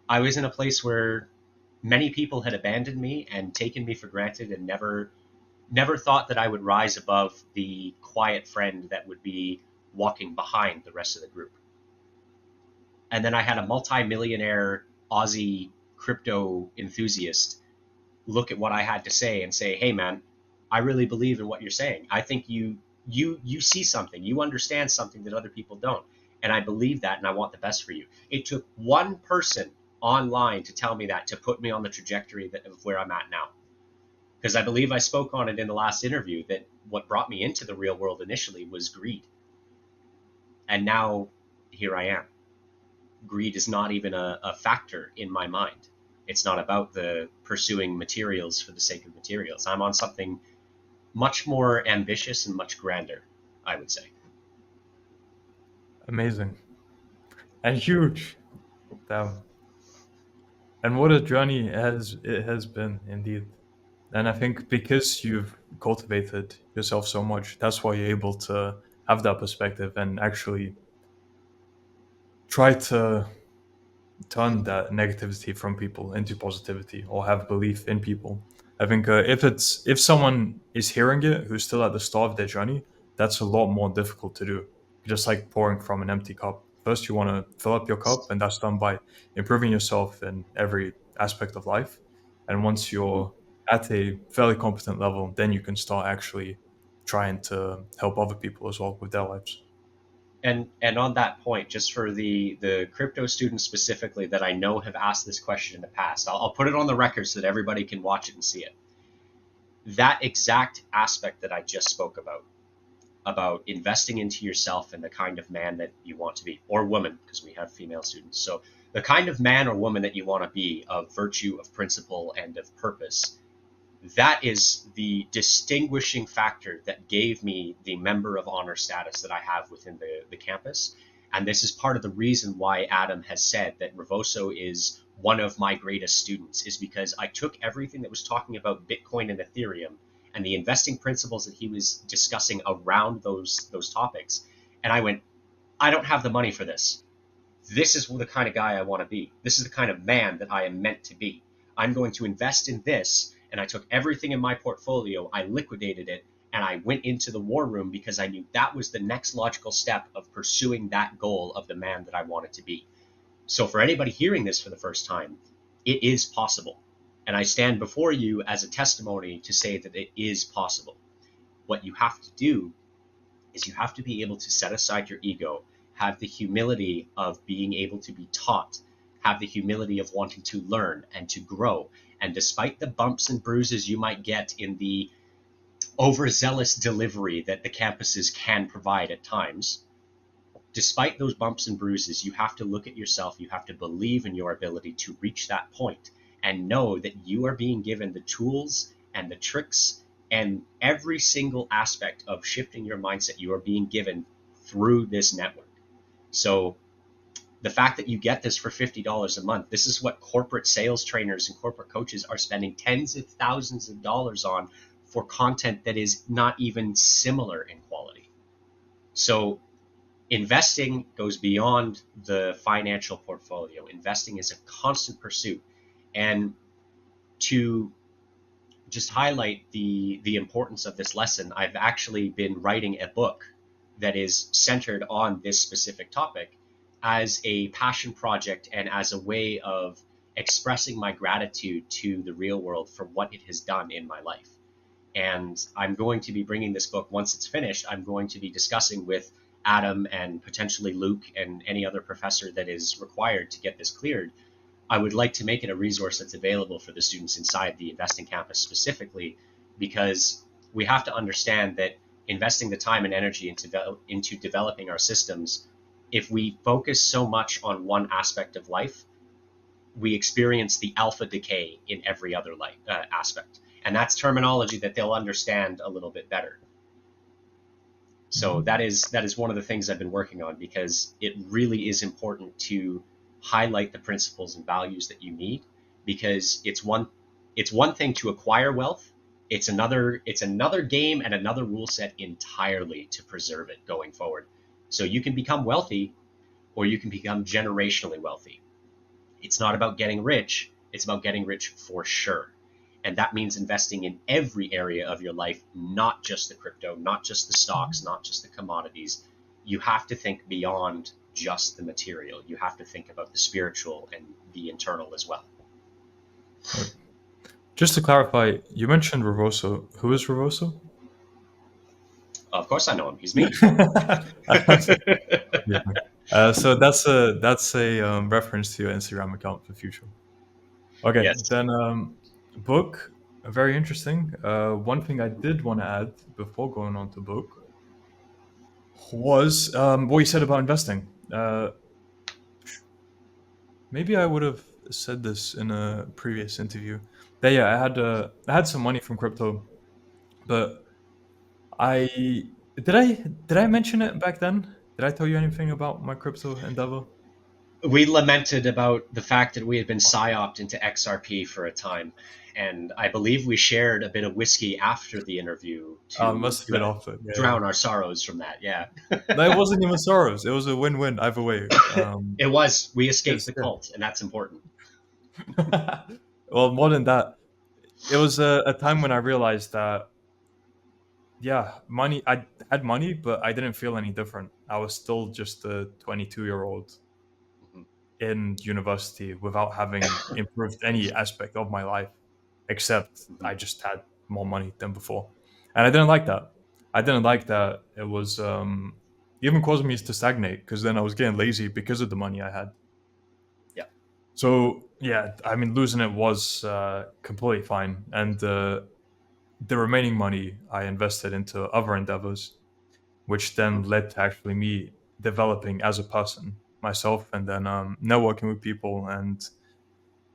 I was in a place where many people had abandoned me and taken me for granted, and never thought that I would rise above the quiet friend that would be walking behind the rest of the group. And then I had a multi-millionaire Aussie crypto enthusiast look at what I had to say and say, "Hey man, I really believe in what you're saying. I think you see something, you understand something that other people don't. And I believe that, and I want the best for you." It took one person online to tell me that, to put me on the trajectory of where I'm at now. Because I believe I spoke on it in the last interview, that what brought me into the real world initially was greed. And now here I am. Greed is not even a factor in my mind. It's not about the pursuing materials for the sake of materials. I'm on something much more ambitious and much grander, I would say. Amazing and huge. Damn. And what a journey it has been indeed. And I think because you've cultivated yourself so much, that's why you're able to have that perspective and actually try to turn that negativity from people into positivity or have belief in people. I think if someone is hearing it who's still at the start of their journey, that's a lot more difficult to do. Just like pouring from an empty cup. First, you want to fill up your cup, and that's done by improving yourself in every aspect of life. And once Mhm. you're at a fairly competent level, then you can start actually trying to help other people as well with their lives. And on that point, just for the crypto students specifically that I know have asked this question in the past, I'll put it on the record so that everybody can watch it and see it. That exact aspect that I just spoke about investing into yourself and the kind of man that you want to be, or woman, because we have female students. So the kind of man or woman that you want to be, of virtue, of principle, and of purpose, that is the distinguishing factor that gave me the member of honor status that I have within the campus. And this is part of the reason why Adam has said that Revoso is one of my greatest students, is because I took everything that was talking about Bitcoin and Ethereum and the investing principles that he was discussing around those topics, and I went, I don't have the money for this. This is the kind of guy I want to be. This is the kind of man that I am meant to be. I'm going to invest in this. And I took everything in my portfolio, I liquidated it, and I went into the war room because I knew that was the next logical step of pursuing that goal of the man that I wanted to be. So for anybody hearing this for the first time, it is possible. And I stand before you as a testimony to say that it is possible. What you have to do is you have to be able to set aside your ego, have the humility of being able to be taught, have the humility of wanting to learn and to grow. And despite the bumps and bruises you might get in the overzealous delivery that the campuses can provide at times, despite those bumps and bruises, you have to look at yourself, you have to believe in your ability to reach that point and know that you are being given the tools and the tricks and every single aspect of shifting your mindset you are being given through this network. So the fact that you get this for $50 a month, this is what corporate sales trainers and corporate coaches are spending tens of thousands of dollars on for content that is not even similar in quality. So investing goes beyond the financial portfolio. Investing is a constant pursuit. And to just highlight the importance of this lesson, I've actually been writing a book that is centered on this specific topic as a passion project and as a way of expressing my gratitude to the real world for what it has done in my life. And I'm going to be bringing this book, once it's finished, I'm going to be discussing with Adam and potentially Luke and any other professor that is required to get this cleared. I would like to make it a resource that's available for the students inside the investing campus specifically, because we have to understand that investing the time and energy into developing our systems, if we focus so much on one aspect of life, we experience the alpha decay in every other aspect. And that's terminology that they'll understand a little bit better. So that is one of the things I've been working on, because it really is important to highlight the principles and values that you need, because it's one thing to acquire wealth. It's another game and another rule set entirely to preserve it going forward. So you can become wealthy or you can become generationally wealthy. It's not about getting rich, it's about getting rich for sure. And that means investing in every area of your life, not just the crypto, not just the stocks, not just the commodities. You have to think beyond just the material. You have to think about the spiritual and the internal as well. Just to clarify, you mentioned Revoso. Who is Revoso? Of course, I know him. He's me. Yeah. So that's a reference to your Instagram account for future. Okay, Yes. then book, very interesting. One thing I did want to add before going on to book was what you said about investing. Maybe I would have said this in a previous interview. That yeah, I had some money from crypto, but I did I mention it back then? Did I tell you anything about my crypto endeavor? We lamented about the fact that we had been psyoped into XRP for a time, and I believe we shared a bit of whiskey after the interview to Must have been off it. Yeah. drown our sorrows from that. Yeah, No, it wasn't even Soros. It was a win-win either way. it was. We escaped Yes, the cult, and that's important. yeah. Well, more than that, it was a time when I realized that, yeah, money. I had money, but I didn't feel any different. I was still just a 22-year-old Mhm. in university without having improved any aspect of my life, except Mhm. I just had more money than before, and I didn't like that. I didn't like that. It was even causing me to stagnate because then I was getting lazy because of the money I had. Yeah. So yeah, I mean, losing it was completely fine, and the remaining money I invested into other endeavors, which then Mhm. led to actually me developing as a person myself, and then networking with people and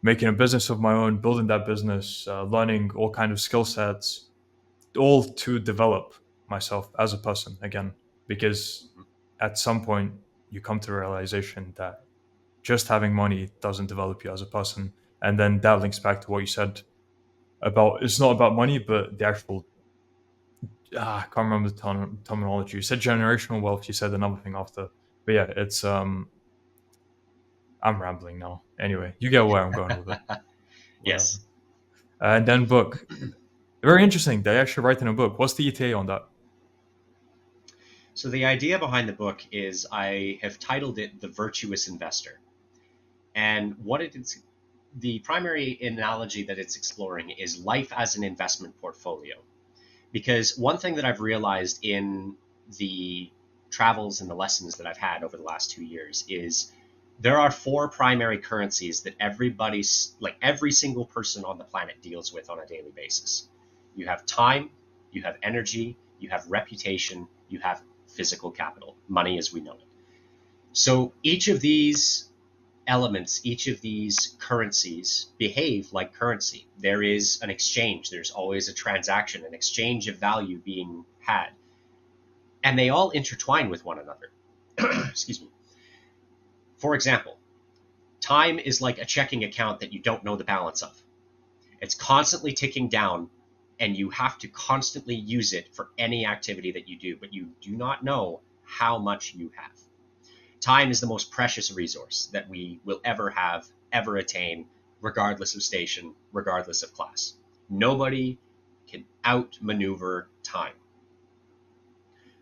making a business of my own, building that business, learning all kind of skill sets, all to develop myself as a person again. Because Mhm. at some point you come to the realization that just having money doesn't develop you as a person, and then that links back to what you said about it's not about money, but the actual I can't remember the terminology. You said generational wealth. You said another thing after, but yeah, it's I'm rambling now. Anyway, you get where I'm going with it. Whatever. Yes. And then book. Very interesting. They actually write in a book. What's the ETA on that? So the idea behind the book is I have titled it "The Virtuous Investor," and what it is, the primary analogy that it's exploring is life as an investment portfolio. Because one thing that I've realized in the travels and the lessons that I've had over the last 2 years is there are four primary currencies that everybody's, like every single person on the planet, deals with on a daily basis. You have time, you have energy, you have reputation, you have physical capital, money as we know it. So each of these elements, each of these currencies behave like currency. There is an exchange, there's always a transaction, an exchange of value being had, and they all intertwine with one another. Excuse me. For example, time is like a checking account that you don't know the balance of. It's constantly ticking down, and you have to constantly use it for any activity that you do, but you do not know how much you have. Time is the most precious resource that we will ever have, ever attain, regardless of station, regardless of class. Nobody can outmaneuver time.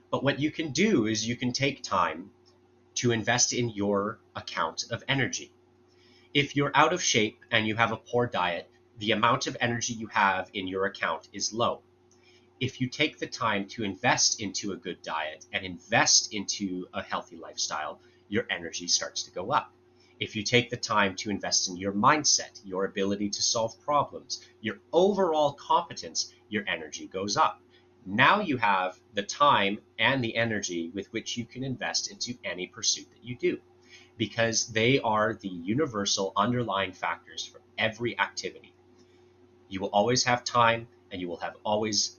But what you can do is you can take time to invest in your account of energy. If you're out of shape and you have a poor diet, the amount of energy you have in your account is low. If you take the time to invest into a good diet and invest into a healthy lifestyle, your energy starts to go up. If you take the time to invest in your mindset, your ability to solve problems, your overall competence, your energy goes up. Now you have the time and the energy with which you can invest into any pursuit that you do, because they are the universal underlying factors for every activity. You will always have time, and you will have always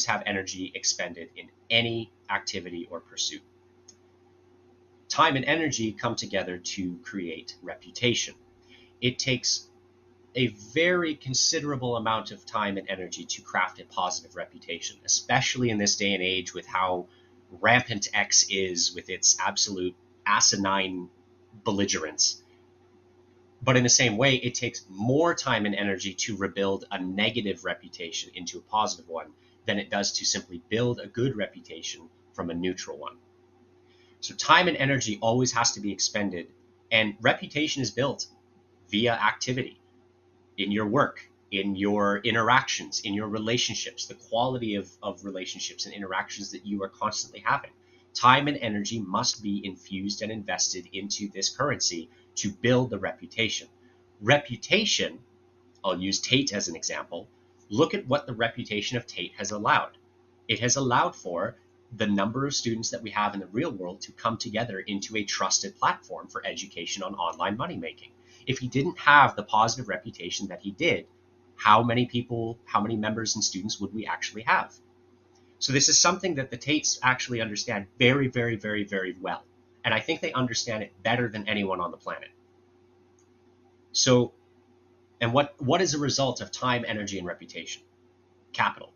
have energy expended in any activity or pursuit. Time and energy come together to create reputation. It takes a very considerable amount of time and energy to craft a positive reputation, especially in this day and age with how rampant X is with its absolute asinine belligerence. But in the same way, it takes more time and energy to rebuild a negative reputation into a positive one than it does to simply build a good reputation from a neutral one. So time and energy always has to be expended, and reputation is built via activity in your work, in your interactions, in your relationships, the quality of relationships and interactions that you are constantly having. Time and energy must be infused and invested into this currency to build the reputation. Reputation, I'll use Tate as an example. Look at what the reputation of Tate has allowed. It has allowed for the number of students that we have in the real world to come together into a trusted platform for education on online money making. If he didn't have the positive reputation that he did, how many people, how many members and students would we actually have? So this is something that the Tates actually understand very, very, very, very well. And I think they understand it better than anyone on the planet. So, and what is a result of time, energy, and reputation? Capital.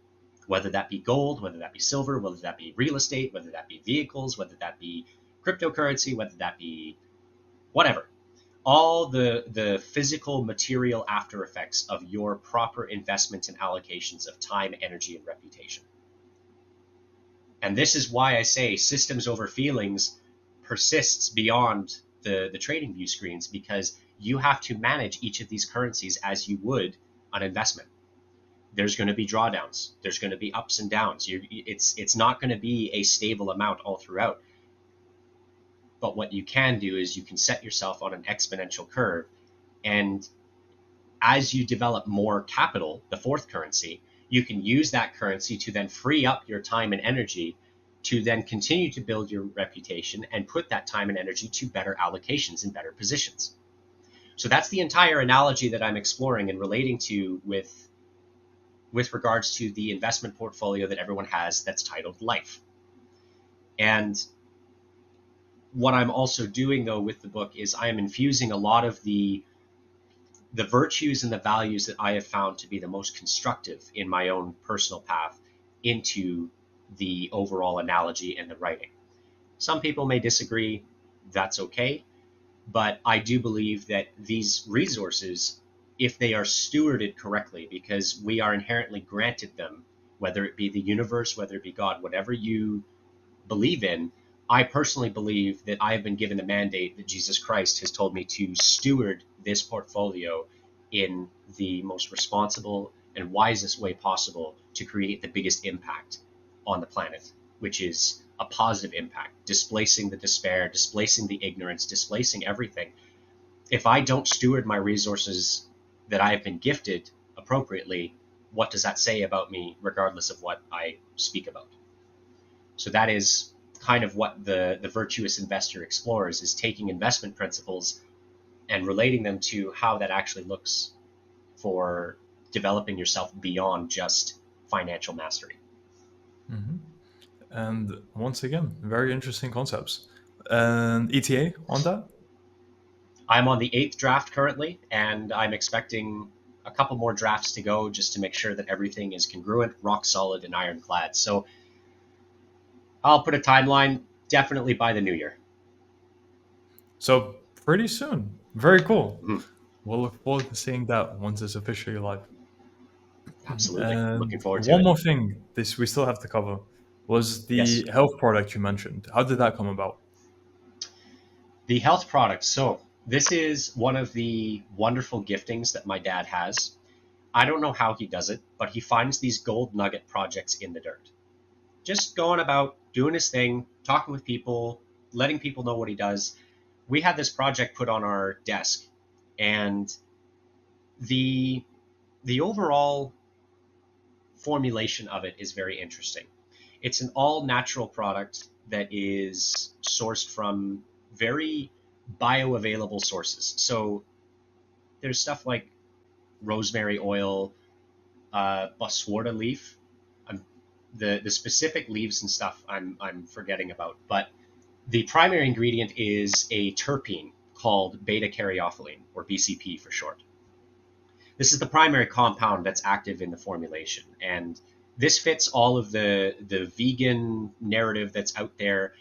Whether that be gold, whether that be silver, whether that be real estate, whether that be vehicles, whether that be cryptocurrency, whether that be whatever. All the physical material after effects of your proper investment and allocations of time, energy, and reputation. And this is why I say systems over feelings persists beyond the trading view screens, because you have to manage each of these currencies as you would an investment. There's going to be drawdowns. There's going to be ups and downs. It's not going to be a stable amount all throughout. But what you can do is you can set yourself on an exponential curve. And as you develop more capital, the fourth currency, you can use that currency to then free up your time and energy to then continue to build your reputation and put that time and energy to better allocations and better positions. So that's the entire analogy that I'm exploring and relating to with regards to the investment portfolio that everyone has that's titled life. And what I'm also doing, though, with the book is I am infusing a lot of the virtues and the values that I have found to be the most constructive in my own personal path into the overall analogy and the writing. Some people may disagree. That's okay. But I do believe that these resources, if they are stewarded correctly, because we are inherently granted them, whether it be the universe, whether it be God, whatever you believe in, I personally believe that I have been given the mandate that Jesus Christ has told me to steward this portfolio in the most responsible and wisest way possible to create the biggest impact on the planet, which is a positive impact, displacing the despair, displacing the ignorance, displacing everything. If I don't steward my resources that I have been gifted appropriately, what does that say about me, regardless of what I speak about? So that is kind of what the virtuous investor explores, is taking investment principles and relating them to how that actually looks for developing yourself beyond just financial mastery. Mm-hmm. And once again, very interesting concepts. And ETA on that? I'm on the 8th draft currently, and I'm expecting a couple more drafts to go just to make sure that everything is congruent, rock solid, and ironclad. So I'll put a timeline definitely by the new year. So pretty soon. Very cool. Mhm. We'll look forward to seeing that once it's officially live. Absolutely. And Looking forward to one it. more thing this we still have to cover was Yes. the health product you mentioned. How did that come about? The health products. So this is one of the wonderful giftings that my dad has. I don't know how he does it, but he finds these gold nugget projects in the dirt. Just going about doing his thing, talking with people, letting people know what he does. We had this project put on our desk, and the overall formulation of it is very interesting. It's an all natural product that is sourced from very bioavailable sources. So there's stuff like rosemary oil, Boswarda leaf. The specific leaves and stuff I'm forgetting about, but the primary ingredient is a terpene called beta caryophyllene, or BCP for short. This is the primary compound that's active in the formulation, and this fits all of the vegan narrative that's out there,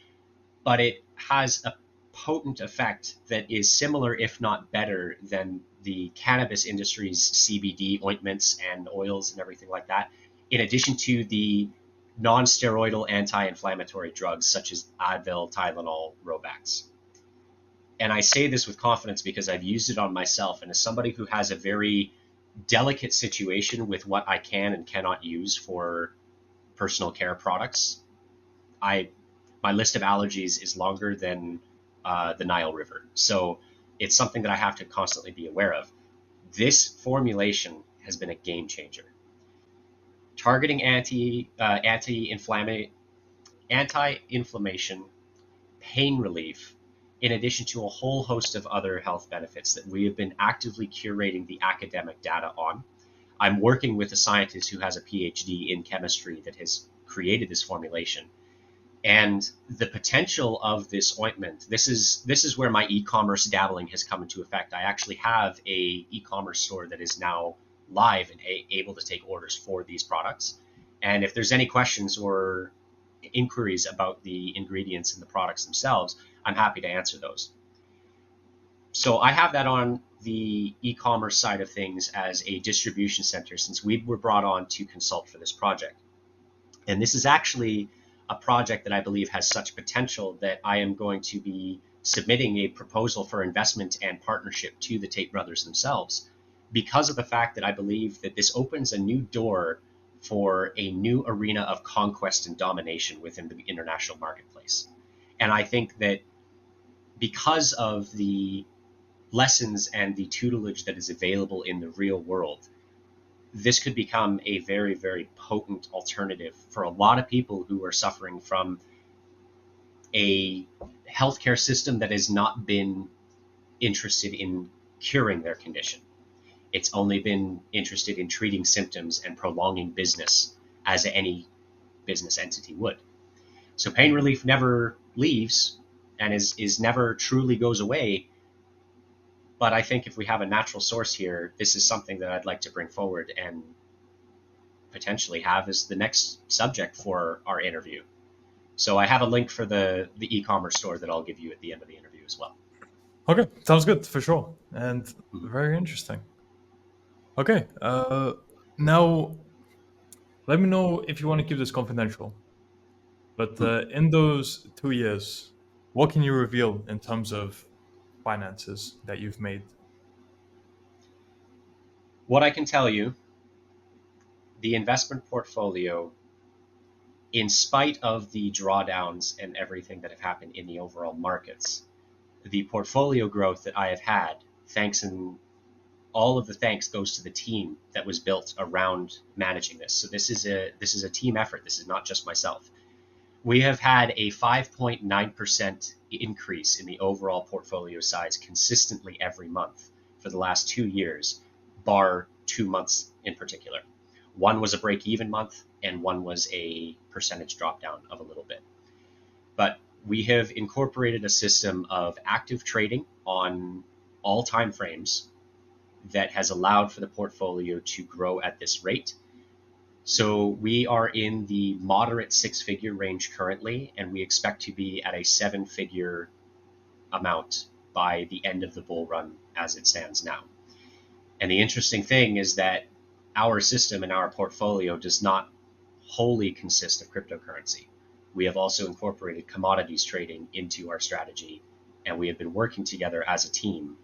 but it has a potent effect that is similar, if not better, than the cannabis industry's CBD ointments and oils and everything like that, in addition to the non-steroidal anti-inflammatory drugs such as Advil, Tylenol, Robax. And I say this with confidence because I've used it on myself, and as somebody who has a very delicate situation with what I can and cannot use for personal care products, my list of allergies is longer than the Nile River. So it's something that I have to constantly be aware of. This formulation has been a game changer. Targeting anti-inflammation, pain relief, in addition to a whole host of other health benefits that we have been actively curating the academic data on. I'm working with a scientist who has a PhD in chemistry that has created this formulation. And the potential of this ointment, this is where my e-commerce dabbling has come into effect. I actually have a e-commerce store that is now live and able to take orders for these products. And if there's any questions or inquiries about the ingredients and the products themselves, I'm happy to answer those. So I have that on the e-commerce side of things as a distribution center, since we were brought on to consult for this project. And this is actually a project that I believe has such potential that I am going to be submitting a proposal for investment and partnership to the Tate brothers themselves, because of the fact that I believe that this opens a new door for a new arena of conquest and domination within the international marketplace. And I think that because of the lessons and the tutelage that is available in the real world, this could become a very, very potent alternative for a lot of people who are suffering from a healthcare system that has not been interested in curing their condition. It's only been interested in treating symptoms and prolonging business as any business entity would. So pain relief never leaves and is never truly goes away. But I think if we have a natural source here, this is something that I'd like to bring forward and potentially have as the next subject for our interview. So I have a link for the e-commerce store that I'll give you at the end of the interview as well. Okay, sounds good for sure, and very interesting. Okay, now let me know if you want to keep this confidential. But in those 2 years, what can you reveal in terms of finances that you've made? What I can tell you, the investment portfolio, in spite of the drawdowns and everything that have happened in the overall markets, the portfolio growth that I have had, thanks and all of the thanks goes to the team that was built around managing this. So this is a team effort. This is not just myself. We have had a 5.9% increase in the overall portfolio size consistently every month for the last 2 years, bar 2 months in particular. One was a break-even month, and one was a percentage drop down of a little bit. But we have incorporated a system of active trading on all time frames that has allowed for the portfolio to grow at this rate. So we are in the moderate 6-figure range currently, and we expect to be at a 7-figure amount by the end of the bull run as it stands now. And the interesting thing is that our system and our portfolio does not wholly consist of cryptocurrency. We have also incorporated commodities trading into our strategy, and we have been working together as a team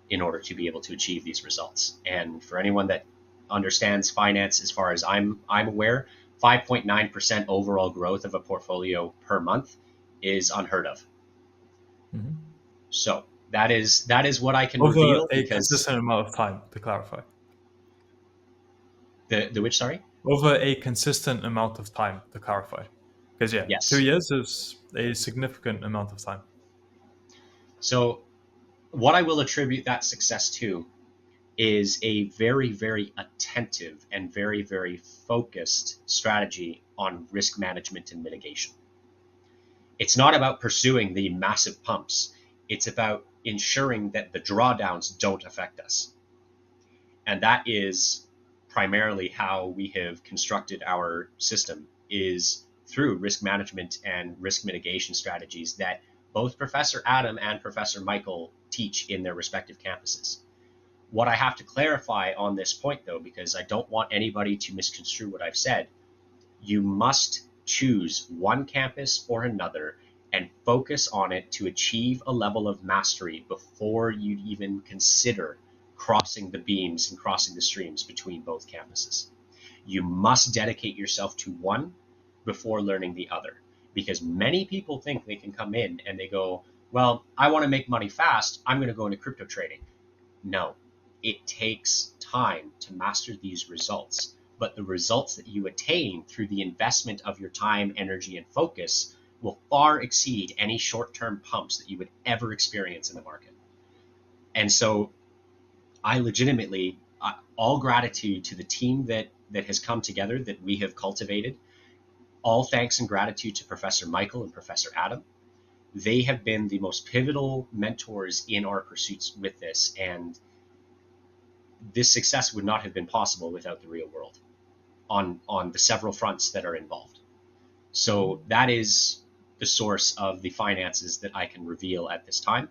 in order to be able to achieve these results. And for anyone that understands finance, as far as I'm aware, 5.9% overall growth of a portfolio per month is unheard of. Mm-hmm. So that is what I can Over reveal, a because consistent amount of time, to clarify. the which, sorry? Over a consistent amount of time, to clarify. Because, yeah, Yes. 2 years is a significant amount of time. So what I will attribute that success to is a very, very attentive and very, very focused strategy on risk management and mitigation. It's not about pursuing the massive pumps. It's about ensuring that the drawdowns don't affect us. And that is primarily how we have constructed our system, is through risk management and risk mitigation strategies that both Professor Adam and Professor Michael teach in their respective campuses. What I have to clarify on this point, though, because I don't want anybody to misconstrue what I've said, you must choose one campus or another and focus on it to achieve a level of mastery before you even consider crossing the beams and crossing the streams between both campuses. You must dedicate yourself to one before learning the other, because many people think they can come in and they go, well, I want to make money fast, I'm going to go into crypto trading. No, it takes time to master these results, but the results that you attain through the investment of your time, energy, and focus will far exceed any short-term pumps that you would ever experience in the market. And so I legitimately, all gratitude to the team that has come together, that we have cultivated. All thanks and gratitude to Professor Michael and Professor Adam. They have been the most pivotal mentors in our pursuits with this, and this success would not have been possible without the real world on the several fronts that are involved. So that is the source of the finances that I can reveal at this time,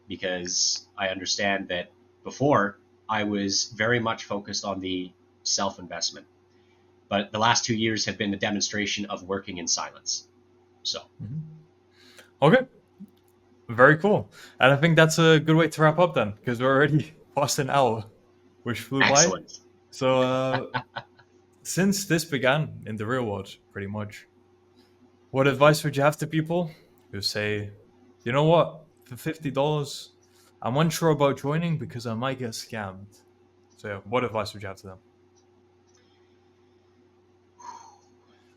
because I understand that before I was very much focused on the self-investment, but the last 2 years have been the demonstration of working in silence. So Okay, very cool. And I think that's a good way to wrap up then, because we're already past an hour, which flew by. excellent. So since this began in the real world, pretty much, what advice would you have to people who say, you know what, for $50, I'm unsure about joining because I might get scammed? So yeah, what advice would you have to them?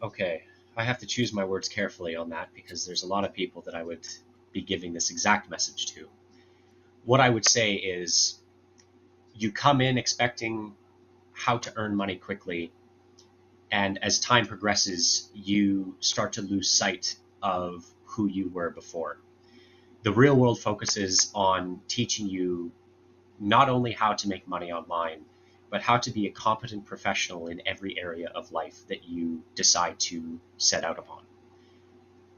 Okay, I have to choose my words carefully on that because there's a lot of people that I would be giving this exact message to. What I would say is you come in expecting how to earn money quickly, and as time progresses, you start to lose sight of who you were before. The real world focuses on teaching you not only how to make money online, but how to be a competent professional in every area of life that you decide to set out upon.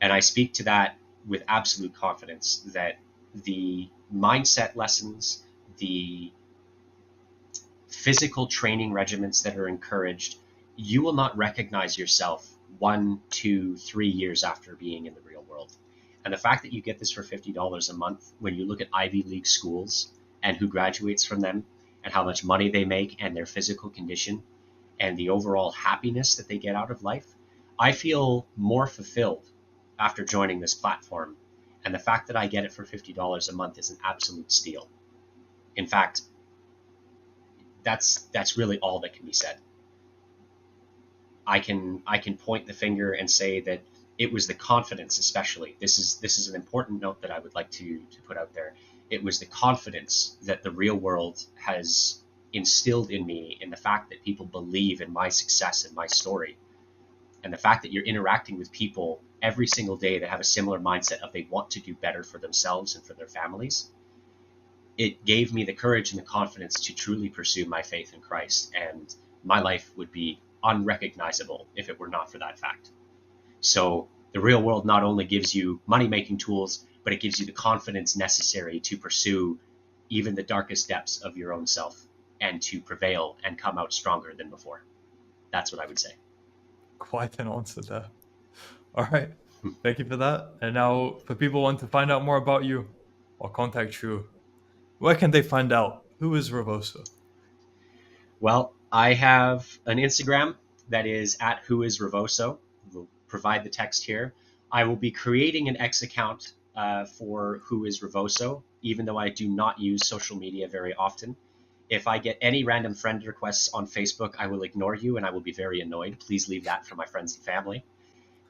And I speak to that with absolute confidence that the mindset lessons, the physical training regimens that are encouraged, you will not recognize yourself 1, 2, 3 years after being in the real world. And the fact that you get this for $50 a month, when you look at Ivy League schools and who graduates from them and how much money they make and their physical condition and the overall happiness that they get out of life, I feel more fulfilled after joining this platform. And the fact that I get it for $50 a month is an absolute steal. In fact, that's really all that can be said. I can point the finger and say that it was the confidence, especially. This is an important note that I would like to put out there. It was the confidence that the real world has instilled in me, in the fact that people believe in my success and my story, and the fact that you're interacting with people every single day that have a similar mindset of they want to do better for themselves and for their families. It gave me the courage and the confidence to truly pursue my faith in Christ, and my life would be unrecognizable if it were not for that fact. So the real world not only gives you money-making tools, but it gives you the confidence necessary to pursue even the darkest depths of your own self and to prevail and come out stronger than before. That's what I would say. Quite an answer there. All right. Thank you for that. And now, for people who want to find out more about you or contact you, where can they find out? Who is Revoso? Well, I have an Instagram that is at whoisrevoso. We'll provide the text here. I will be creating an X account for Who is Revoso, even though I do not use social media very often. If I get any random friend requests on Facebook, I will ignore you and I will be very annoyed. Please leave that for my friends and family.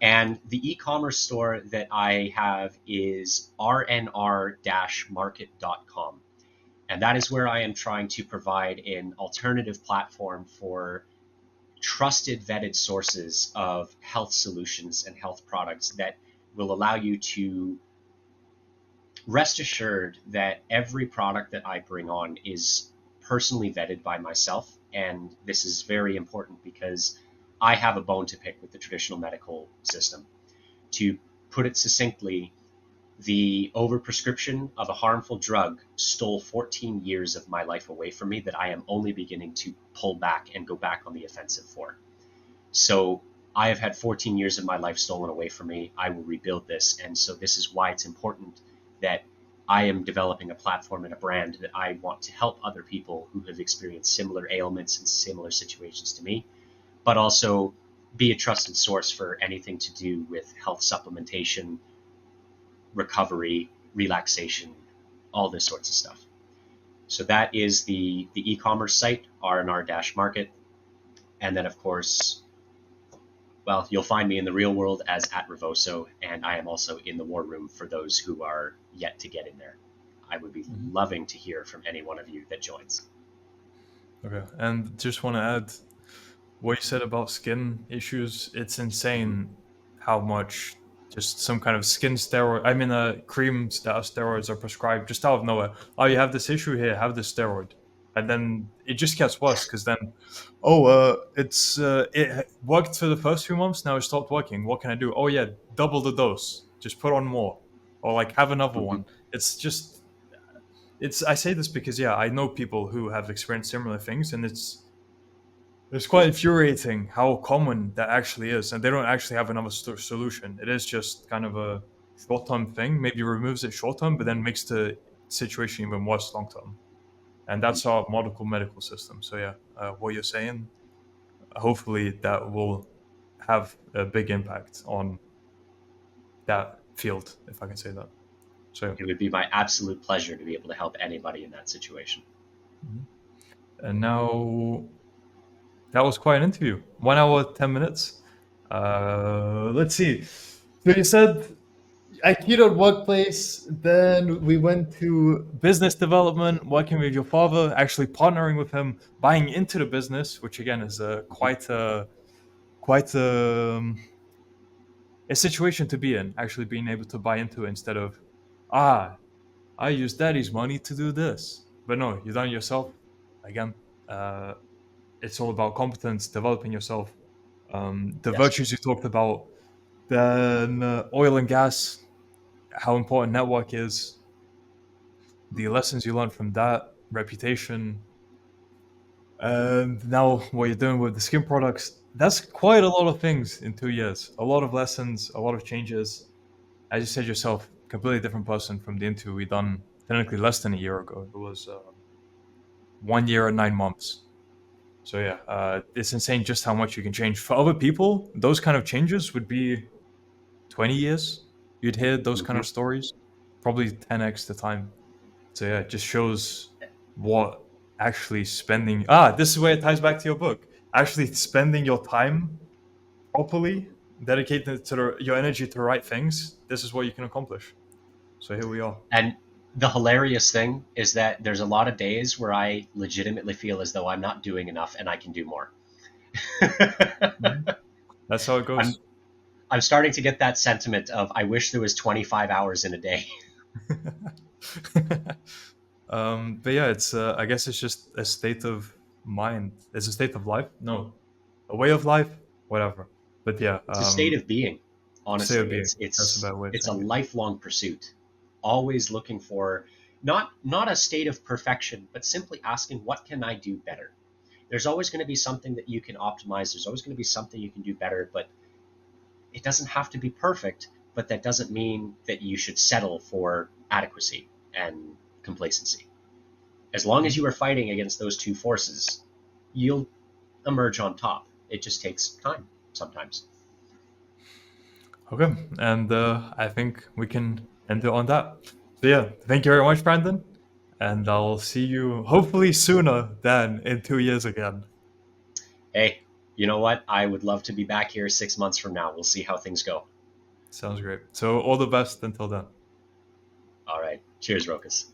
And the e-commerce store that I have is rnr-market.com. And that is where I am trying to provide an alternative platform for trusted, vetted sources of health solutions and health products that will allow you to rest assured that every product that I bring on is personally vetted by myself. And this is very important because I have a bone to pick with the traditional medical system. To put it succinctly, the overprescription of a harmful drug stole 14 years of my life away from me that I am only beginning to pull back and go back on the offensive for. So I have had 14 years of my life stolen away from me. I will rebuild this. And so this is why it's important that I am developing a platform and a brand that I want to help other people who have experienced similar ailments and similar situations to me, but also be a trusted source for anything to do with health supplementation, recovery, relaxation, all this sorts of stuff. So that is the e-commerce site, rnr-market. And then, of course, well, you'll find me in the real world as at Revoso, and I am also in the war room for those who are yet to get in there. I would be loving to hear from any one of you that joins. Okay, and just want to add what you said about skin issues. It's insane how much just some kind of skin steroid, I mean, creams that are steroids are prescribed just out of nowhere. Oh, you have this issue here, have this steroid. And then it just gets worse because then, it worked for the first few months, now it stopped working. What can I do? Oh, yeah, double the dose, just put on more, or like have another Mhm. one. It's just, I say this because, yeah, I know people who have experienced similar things, and it's quite infuriating how common that actually is, and they don't actually have another solution. It is just kind of a short-term thing. Maybe removes it short-term, but then makes the situation even worse long-term. And that's our modern medical system. So yeah, what you're saying, hopefully that will have a big impact on that field, if I can say that. So, It would be my absolute pleasure to be able to help anybody in that situation. and now that was quite an interview. 1 hour, 10 minutes. Let's see. So you said Aikido workplace, then we went to business development, working with your father, actually partnering with him, buying into the business, which again is quite a situation to be in. Actually, being able to buy into it instead of, ah, I use daddy's money to do this, but no, you done it yourself. Again, uh, it's all about competence, developing yourself. The Yes. virtues you talked about, then oil and gas, how important network is, the lessons you learned from that, reputation, and now what you're doing with the skin products. That's quite a lot of things in 2 years. A lot of lessons, a lot of changes. As you said yourself, completely different person from the interview we done technically less than a year ago. It was 1 year and 9 months. So yeah, it's insane just how much you can change. For other people, those kind of changes would be 20 years. You'd hear those kind Hmm. of stories, probably 10x the time. So yeah, it just shows what actually spending. This is where it ties back to your book. Actually, spending your time properly, dedicating your energy to the right things. This is what you can accomplish. So here we are. And the hilarious thing is that there's a lot of days where I legitimately feel as though I'm not doing enough and I can do more. Mhm. That's how it I'm goes. I'm starting to get that sentiment of I wish there was 25 hours in a day. But yeah, it's. I guess it's just a state of mind. It's a state of life. No, a way of life. Whatever. But yeah, It's a state of being. state of Honestly, being. it's That's a it's better way of it's a saying it. lifelong pursuit. Always looking for not a state of perfection, but simply asking what can I do better? There's always going to be something that you can optimize. There's always going to be something you can do better, but it doesn't have to be perfect, but that doesn't mean that you should settle for adequacy and complacency. As long as Mhm. you are fighting against those two forces, you'll emerge on top. It just takes time sometimes. Okay, and I think we can end it on that. So yeah, thank you very much, Brandon, and I'll see you hopefully sooner than in 2 years again. Hey, you know what? I would love to be back here 6 months from now. We'll see how things go. Sounds great. So all the best until then. All right. Cheers, Rokas.